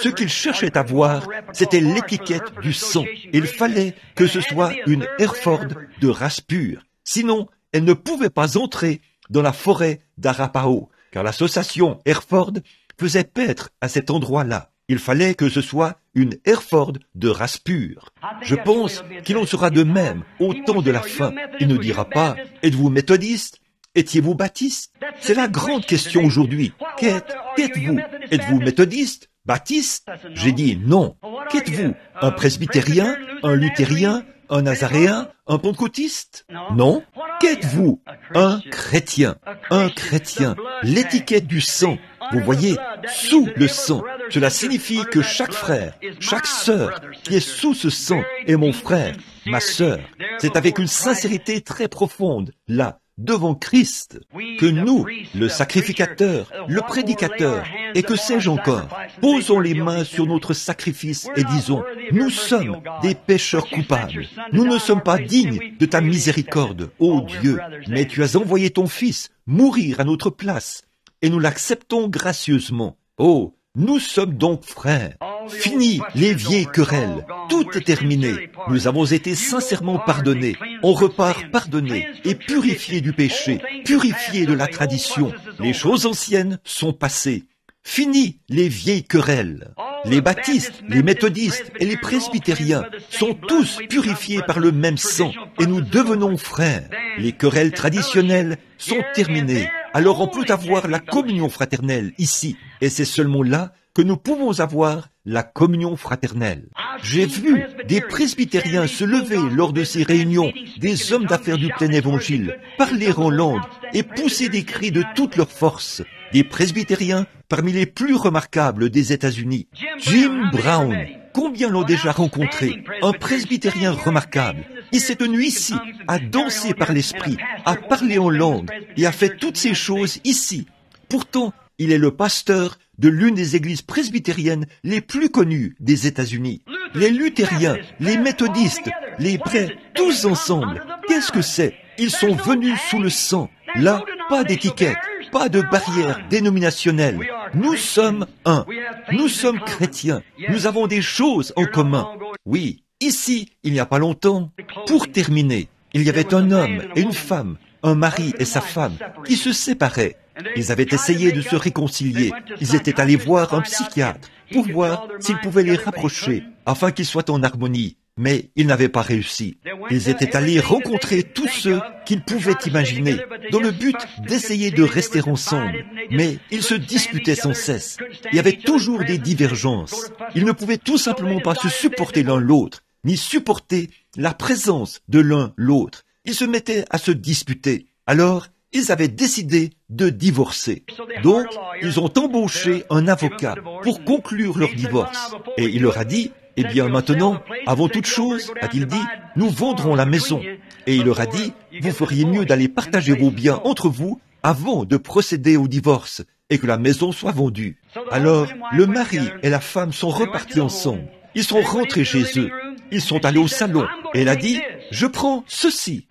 Ce qu'il cherchait à voir, c'était l'étiquette du sang. Il fallait que ce soit une Hereford de race pure. Sinon, elle ne pouvait pas entrer dans la forêt d'Arapaho, car l'association Hereford faisait paître à cet endroit-là. Il fallait que ce soit une Hereford de race pure. Je pense qu'il en sera de même au temps de la fin. Il ne dira pas « Êtes-vous méthodiste ? Étiez-vous baptiste ?» C'est la grande question aujourd'hui. Qu'êtes-vous ? Êtes-vous méthodiste ? Baptiste? J'ai dit non. Qu'êtes-vous? Un presbytérien? Un luthérien? Un nazaréen? Un pentecôtiste? Non. Qu'êtes-vous? Un chrétien. Un chrétien. L'étiquette du sang. Vous voyez, sous le sang. Cela signifie que chaque frère, chaque sœur qui est sous ce sang est mon frère, ma sœur. C'est avec une sincérité très profonde, là, devant Christ, que nous, le sacrificateur, le prédicateur, et que sais-je encore, posons les mains sur notre sacrifice et disons, nous sommes des pécheurs coupables. Nous ne sommes pas dignes de ta miséricorde, ô Dieu, mais tu as envoyé ton Fils mourir à notre place, et nous l'acceptons gracieusement. Oh, nous sommes donc frères. Fini les vieilles querelles. Tout est terminé. Nous avons été sincèrement pardonnés. On repart pardonnés et purifiés du péché, purifiés de la tradition. Les choses anciennes sont passées. Fini les vieilles querelles. Les baptistes, les méthodistes et les presbytériens sont tous purifiés par le même sang et nous devenons frères. Les querelles traditionnelles sont terminées. alors on peut avoir la communion fraternelle ici. Et c'est seulement là que nous pouvons avoir la communion fraternelle. J'ai vu des presbytériens se lever lors de ces réunions, des hommes d'affaires du plein évangile, parler en langue et pousser des cris de toute leur force. Des presbytériens parmi les plus remarquables des États-Unis. Jim Brown, combien l'ont déjà rencontré? Un presbytérien remarquable. Il s'est tenu ici, à danser par l'esprit, à parler en langue et a fait toutes ces choses ici. Pourtant, il est le pasteur de l'une des églises presbytériennes les plus connues des États-Unis. Les luthériens, les méthodistes, les hébreux, tous ensemble. Qu'est-ce que c'est? Ils sont venus sous le sang. Là, pas d'étiquette, pas de barrière dénominationnelle. Nous sommes un. Nous sommes chrétiens. Nous avons des choses en commun. Oui, ici, il n'y a pas longtemps. Pour terminer, il y avait un homme et une femme, un mari et sa femme, qui se séparaient. Ils avaient essayé de se réconcilier. Ils étaient allés voir un psychiatre pour voir s'ils pouvaient les rapprocher afin qu'ils soient en harmonie. Mais ils n'avaient pas réussi. Ils étaient allés rencontrer tous ceux qu'ils pouvaient imaginer dans le but d'essayer de rester ensemble. Mais ils se disputaient sans cesse. Il y avait toujours des divergences. Ils ne pouvaient tout simplement pas se supporter l'un l'autre, ni supporter la présence de l'un l'autre. Ils se mettaient à se disputer. Alors, ils avaient décidé de divorcer. Donc, ils ont embauché un avocat pour conclure leur divorce. Et il leur a dit, eh bien maintenant, avant toute chose, a-t-il dit, nous vendrons la maison. Et il leur a dit, vous feriez mieux d'aller partager vos biens entre vous avant de procéder au divorce et que la maison soit vendue. Alors, le mari et la femme sont repartis ensemble. Ils sont rentrés chez eux. Ils sont allés au salon. Et elle a dit, je prends ceci.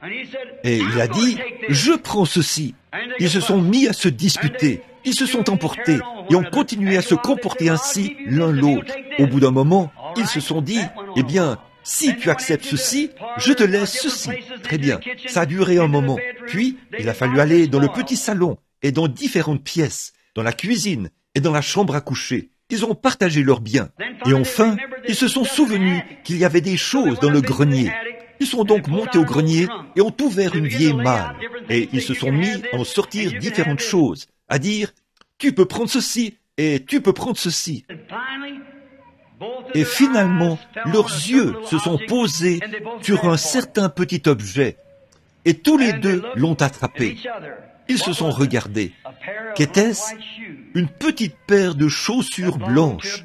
Et il a dit, je prends ceci. Ils se sont mis à se disputer. Ils se sont emportés et ont continué à se comporter ainsi l'un l'autre. Au bout d'un moment, ils se sont dit, eh bien, si tu acceptes ceci, je te laisse ceci. Très bien. Ça a duré un moment. Puis, il a fallu aller dans le petit salon et dans différentes pièces, dans la cuisine et dans la chambre à coucher. Ils ont partagé leurs biens. Et enfin, ils se sont souvenus qu'il y avait des choses dans le grenier. Ils sont donc montés au grenier et ont ouvert une vieille malle. Et ils se sont mis à en sortir différentes choses, à dire, tu peux prendre ceci et tu peux prendre ceci. Et finalement, leurs yeux se sont posés sur un certain petit objet. Et tous les deux l'ont attrapé. Ils se sont regardés. Qu'était-ce? Une petite paire de chaussures blanches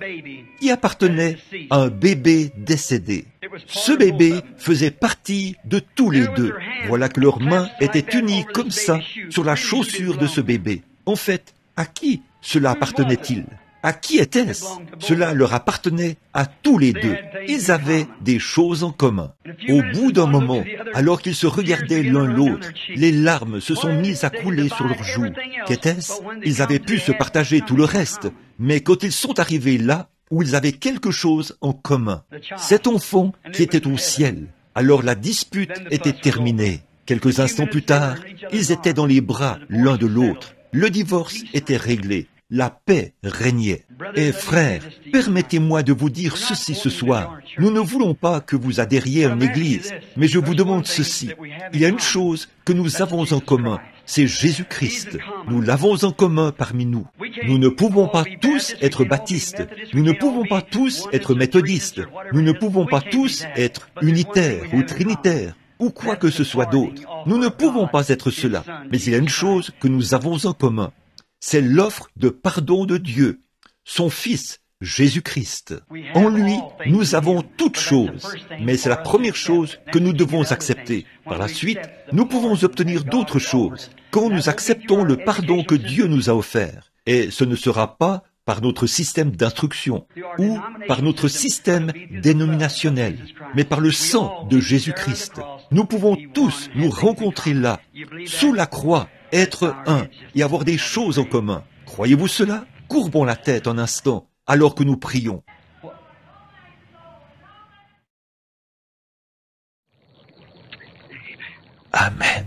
qui appartenait à un bébé décédé. Ce bébé faisait partie de tous les deux. Voilà que leurs mains étaient unies comme ça sur la chaussure de ce bébé. En fait, à qui cela appartenait-il? À qui était-ce? Cela leur appartenait à tous les deux. Ils avaient des choses en commun. Au bout d'un moment, alors qu'ils se regardaient l'un l'autre, les larmes se sont mises à couler sur leurs joues. Qu'était-ce? Ils avaient pu se partager tout le reste, mais quand ils sont arrivés là, où ils avaient quelque chose en commun, cet enfant qui était au ciel, alors la dispute était terminée. Quelques instants plus tard, ils étaient dans les bras l'un de l'autre. Le divorce était réglé. La paix régnait. Et frères, permettez-moi de vous dire ceci ce soir. Nous ne voulons pas que vous adhériez à une église, mais je vous demande ceci. Il y a une chose que nous avons en commun, c'est Jésus-Christ. Nous l'avons en commun parmi nous. Nous ne pouvons pas tous être baptistes. Nous ne pouvons pas tous être méthodistes. Nous ne pouvons pas tous être unitaires ou trinitaires ou quoi que ce soit d'autre. Nous ne pouvons pas être cela. Mais il y a une chose que nous avons en commun. C'est l'offre de pardon de Dieu, son Fils, Jésus-Christ. En lui, nous avons toutes choses, mais c'est la première chose que nous devons accepter. Par la suite, nous pouvons obtenir d'autres choses quand nous acceptons le pardon que Dieu nous a offert. Et ce ne sera pas par notre système d'instruction ou par notre système dénominationnel, mais par le sang de Jésus-Christ. Nous pouvons tous nous rencontrer là, sous la croix, être un et avoir des choses en commun. Croyez-vous cela? Courbons la tête un instant alors que nous prions. Amen.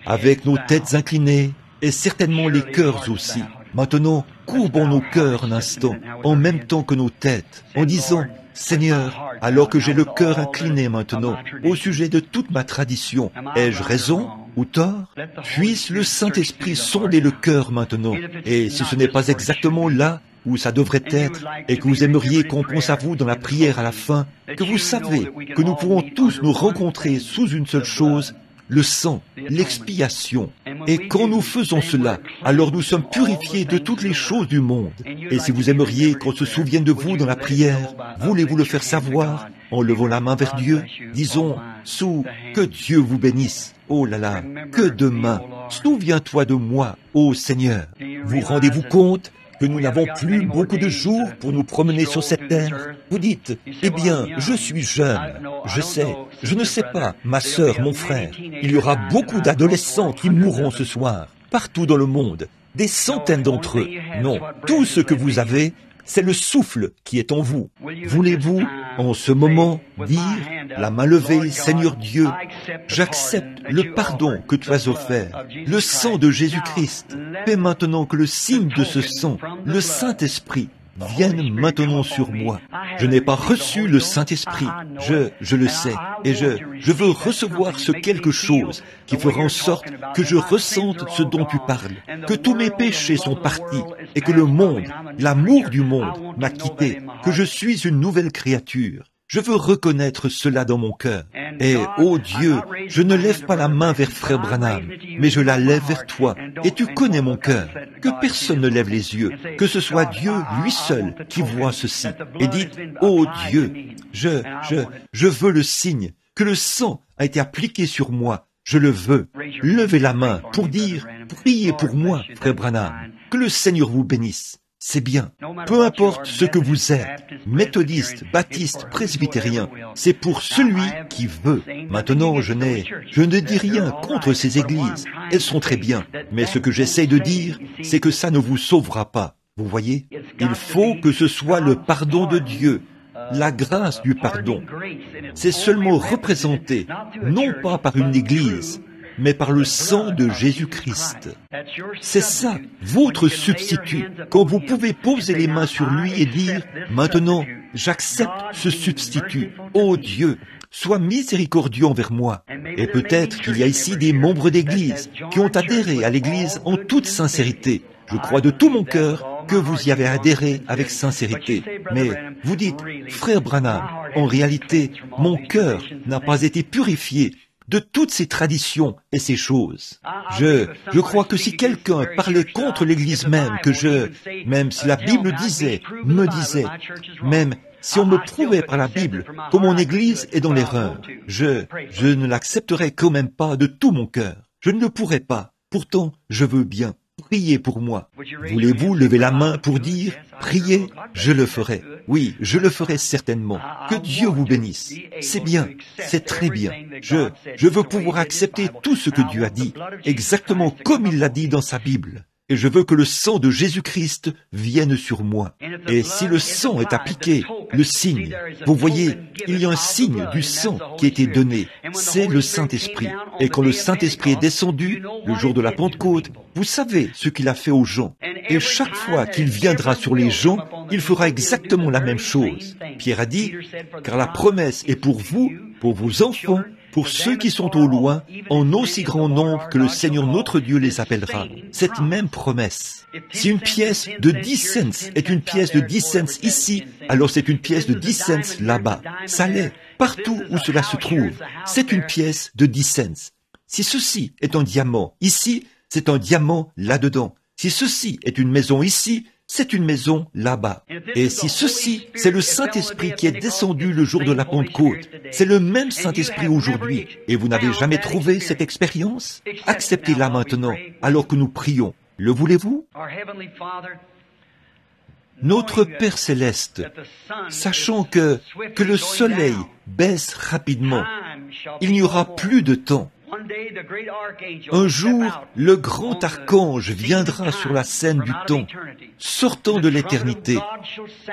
Avec nos têtes inclinées et certainement les cœurs aussi. Maintenant, courbons nos cœurs un instant, en même temps que nos têtes, en disant, Seigneur, alors que j'ai le cœur incliné maintenant, au sujet de toute ma tradition, ai-je raison ou tort? Puisse le Saint-Esprit sonder le cœur maintenant. Et si ce n'est pas exactement là où ça devrait être, et que vous aimeriez qu'on pense à vous dans la prière à la fin, que vous savez que nous pouvons tous nous rencontrer sous une seule chose, le sang, l'expiation. Et quand nous faisons cela, alors nous sommes purifiés de toutes les choses du monde. Et si vous aimeriez qu'on se souvienne de vous dans la prière, voulez-vous le faire savoir en levant la main vers Dieu? Disons, sous, que Dieu vous bénisse. Oh là là, que demain, souviens-toi de moi, ô Seigneur. Vous rendez-vous compte que nous n'avons plus beaucoup de jours pour nous promener sur cette terre? Vous dites, eh bien, je suis jeune, je sais, je ne sais pas, ma sœur, mon frère, il y aura beaucoup d'adolescents qui mourront ce soir, partout dans le monde, des centaines d'entre eux. Non, tout ce que vous avez, c'est le souffle qui est en vous. Voulez-vous, en ce moment, dire, la main levée, Seigneur Dieu, j'accepte le pardon que tu as offert, le sang de Jésus-Christ. Fais maintenant que le signe de ce sang, le Saint-Esprit, vienne maintenant sur moi. Je n'ai pas reçu le Saint-Esprit, je le sais, et je veux recevoir ce quelque chose qui fera en sorte que je ressente ce dont tu parles, que tous mes péchés sont partis, et que le monde, l'amour du monde m'a quitté, que je suis une nouvelle créature. Je veux reconnaître cela dans mon cœur. Et, ô Dieu, je ne lève pas la main vers Frère Branham, mais je la lève vers toi. Et tu connais mon cœur. Que personne ne lève les yeux, que ce soit Dieu, lui seul, qui voit ceci. Et dites, ô Dieu, je veux le signe, que le sang a été appliqué sur moi. Je le veux. Levez la main pour dire, priez pour moi, Frère Branham. Que le Seigneur vous bénisse. C'est bien. Peu importe ce que vous êtes, méthodiste, baptiste, presbytérien, c'est pour celui qui veut. Maintenant, je ne dis rien contre ces églises. Elles sont très bien. Mais ce que j'essaie de dire, c'est que ça ne vous sauvera pas. Vous voyez? Il faut que ce soit le pardon de Dieu, la grâce du pardon. C'est seulement représenté, non pas par une église, mais par le sang de Jésus-Christ. C'est ça, votre substitut, quand vous pouvez poser les mains sur lui et dire, maintenant, j'accepte ce substitut. Ô Dieu, sois miséricordieux envers moi. Et peut-être qu'il y a ici des membres d'église qui ont adhéré à l'église en toute sincérité. Je crois de tout mon cœur que vous y avez adhéré avec sincérité. Mais vous dites, Frère Branham, en réalité, mon cœur n'a pas été purifié de toutes ces traditions et ces choses. Je crois que si quelqu'un parlait contre l'Église même si la Bible me disait, même si on me prouvait par la Bible que mon Église est dans l'erreur, je ne l'accepterais quand même pas de tout mon cœur. Je ne le pourrais pas. Pourtant, je veux bien. Priez pour moi. Voulez-vous lever la main pour dire, priez, je le ferai. Oui, je le ferai certainement. Que Dieu vous bénisse. C'est bien, c'est très bien. Je veux pouvoir accepter tout ce que Dieu a dit, exactement comme il l'a dit dans sa Bible. Et je veux que le sang de Jésus-Christ vienne sur moi. Et si le sang est appliqué, le signe, vous voyez, il y a un signe du sang qui a été donné, c'est le Saint-Esprit. Et quand le Saint-Esprit est descendu, le jour de la Pentecôte, vous savez ce qu'il a fait aux gens. Et chaque fois qu'il viendra sur les gens, il fera exactement la même chose. Pierre a dit, car la promesse est pour vous, pour vos enfants, pour ceux qui sont au loin, en aussi grand nombre que le Seigneur notre Dieu les appellera. Cette même promesse. Si une pièce de 10 cents est une pièce de 10 cents ici, alors c'est une pièce de 10 cents là-bas. Ça l'est, partout où cela se trouve. C'est une pièce de 10 cents. Si ceci est un diamant ici, c'est un diamant là-dedans. Si ceci est une maison ici, c'est une maison là-bas. Et si ceci, c'est le Saint-Esprit qui est descendu le jour de la Pentecôte, c'est le même Saint-Esprit aujourd'hui, et vous n'avez jamais trouvé cette expérience? Acceptez-la maintenant, alors que nous prions. Le voulez-vous? Notre Père Céleste, sachant que le soleil baisse rapidement, il n'y aura plus de temps. Un jour, le grand archange viendra sur la scène du temps, sortant de l'éternité,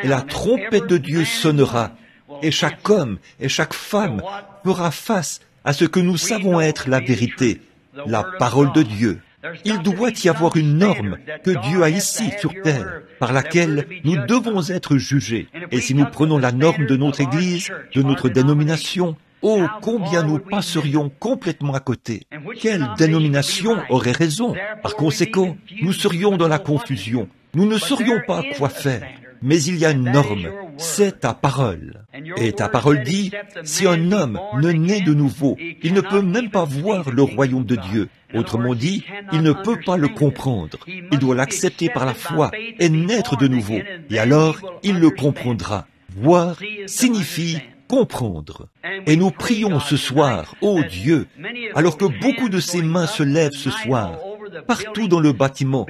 et la trompette de Dieu sonnera, et chaque homme et chaque femme fera face à ce que nous savons être la vérité, la parole de Dieu. Il doit y avoir une norme que Dieu a ici sur terre, par laquelle nous devons être jugés. Et si nous prenons la norme de notre Église, de notre dénomination, Oh, combien nous passerions complètement à côté. Quelle dénomination aurait raison? Par conséquent, nous serions dans la confusion. Nous ne saurions pas quoi faire. Mais il y a une norme, c'est ta parole. Et ta parole dit, si un homme ne naît de nouveau, il ne peut même pas voir le royaume de Dieu. Autrement dit, il ne peut pas le comprendre. Il doit l'accepter par la foi et naître de nouveau. Et alors, il le comprendra. Voir signifie comprendre. Et nous prions ce soir, ô Dieu, alors que beaucoup de ces mains se lèvent ce soir, partout dans le bâtiment,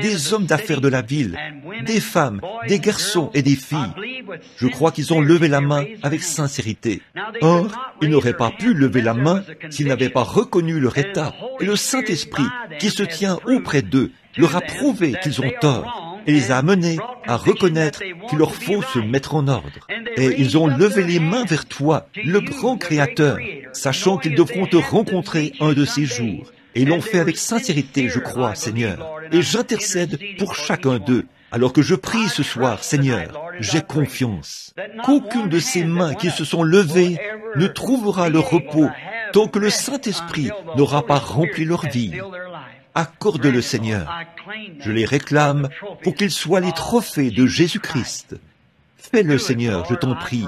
des hommes d'affaires de la ville, des femmes, des garçons et des filles. Je crois qu'ils ont levé la main avec sincérité. Or, ils n'auraient pas pu lever la main s'ils n'avaient pas reconnu leur état. Et le Saint-Esprit, qui se tient auprès d'eux, leur a prouvé qu'ils ont tort et les a amenés à reconnaître qu'il leur faut se mettre en ordre. Et ils ont levé les mains vers toi, le grand Créateur, sachant qu'ils devront te rencontrer un de ces jours. Et ils l'ont fait avec sincérité, je crois, Seigneur. Et j'intercède pour chacun d'eux. Alors que je prie ce soir, Seigneur, j'ai confiance qu'aucune de ces mains qui se sont levées ne trouvera le repos tant que le Saint-Esprit n'aura pas rempli leur vie. Accorde-le, Seigneur. Je les réclame pour qu'ils soient les trophées de Jésus-Christ. Fais-le, Seigneur, je t'en prie.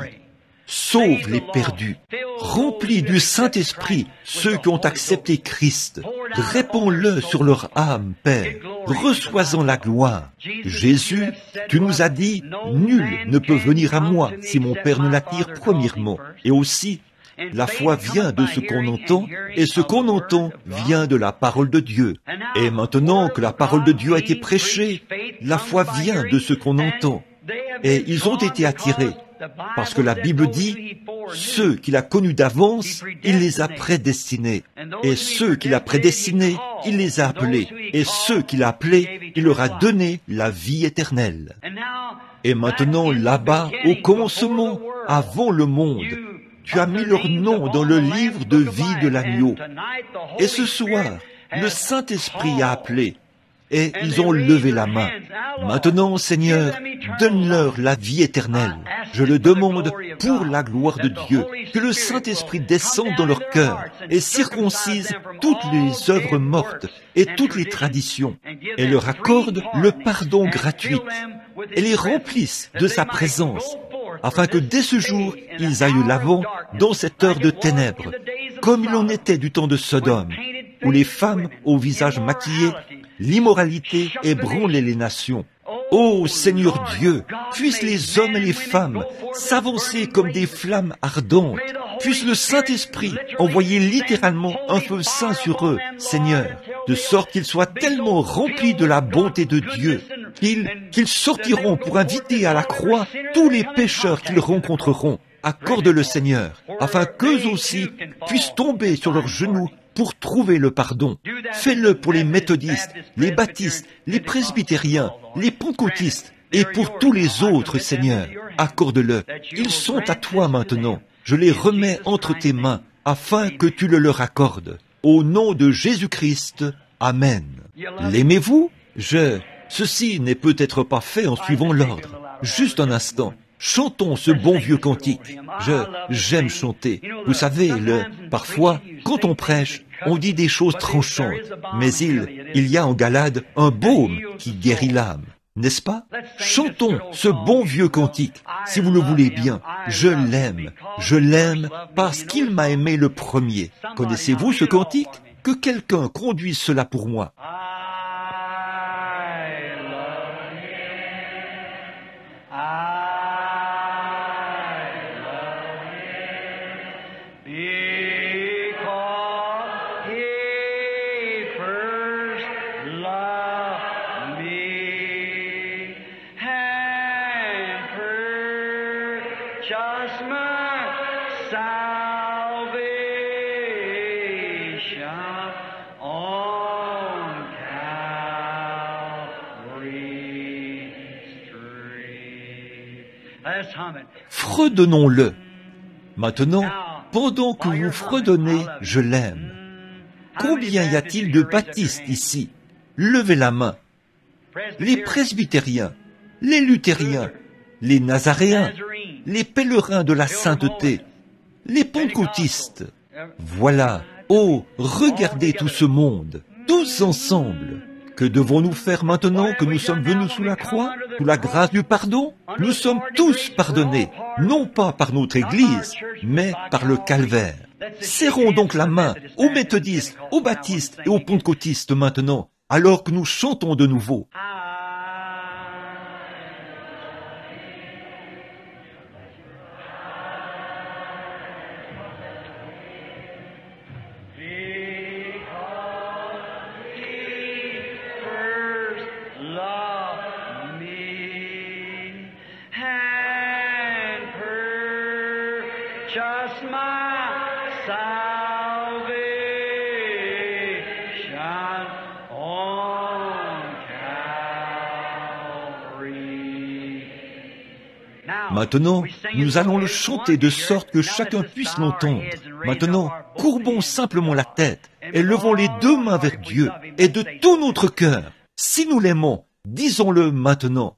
Sauve les perdus. Remplis du Saint-Esprit ceux qui ont accepté Christ. Répands-le sur leur âme, Père. Reçois-en la gloire. Jésus, tu nous as dit, nul ne peut venir à moi si mon Père ne l'attire premièrement. Et aussi, la foi vient de ce qu'on entend, et ce qu'on entend vient de la parole de Dieu. Et maintenant que la parole de Dieu a été prêchée, la foi vient de ce qu'on entend. Et ils ont été attirés, parce que la Bible dit, ceux qu'il a connus d'avance, il les a prédestinés. Et ceux qu'il a prédestinés, il les a appelés. Et ceux qu'il a appelés, il leur a donné la vie éternelle. Et maintenant, là-bas, au commencement, avant le monde, tu as mis leur nom dans le livre de vie de l'agneau. Et ce soir, le Saint-Esprit a appelé, et ils ont levé la main. Maintenant, Seigneur, donne-leur la vie éternelle. Je le demande pour la gloire de Dieu, que le Saint-Esprit descende dans leur cœur et circoncise toutes les œuvres mortes et toutes les traditions, et leur accorde le pardon gratuit, et les remplisse de sa présence, afin que dès ce jour, ils aillent l'avant dans cette heure de ténèbres, comme il en était du temps de Sodome, où les femmes au visage maquillé, l'immoralité ébranlait les nations. Ô Seigneur Dieu, puissent les hommes et les femmes s'avancer comme des flammes ardentes, puisse le Saint-Esprit envoyer littéralement un feu saint sur eux, Seigneur, de sorte qu'ils soient tellement remplis de la bonté de Dieu, qu'ils sortiront pour inviter à la croix tous les pécheurs qu'ils rencontreront. Accorde-le, Seigneur, afin qu'eux aussi puissent tomber sur leurs genoux pour trouver le pardon. Fais-le pour les méthodistes, les baptistes, les presbytériens, les pentecôtistes et pour tous les autres, Seigneur. Accorde-le. Ils sont à toi maintenant. Je les remets entre tes mains afin que tu le leur accordes. Au nom de Jésus-Christ. Amen. L'aimez-vous? Ceci n'est peut-être pas fait en suivant l'ordre. Juste un instant. Chantons ce bon vieux cantique. J'aime chanter. Vous savez, parfois, quand on prêche, on dit des choses tranchantes, mais il y a en Galade un baume qui guérit l'âme, n'est-ce pas? Chantons ce bon vieux cantique, si vous le voulez bien. Je l'aime parce qu'il m'a aimé le premier. Connaissez-vous ce cantique? Que quelqu'un conduise cela pour moi. Fredonnons-le. Maintenant, pendant que vous fredonnez, je l'aime. Combien y a-t-il de baptistes ici? Levez la main. Les presbytériens, les luthériens, les nazaréens, les pèlerins de la sainteté, les pentecôtistes. Voilà, oh, regardez tout ce monde, tous ensemble. Que devons-nous faire maintenant que nous sommes venus sous la croix, sous la grâce du pardon? Nous sommes tous pardonnés, non pas par notre Église, mais par le calvaire. Serrons donc la main aux méthodistes, aux baptistes et aux pentecôtistes maintenant, alors que nous chantons de nouveau. Just my salvation on Calvary. Maintenant, nous allons le chanter de sorte que chacun puisse l'entendre. Maintenant, courbons simplement la tête et levons les deux mains vers Dieu et de tout notre cœur. Si nous l'aimons, disons-le maintenant.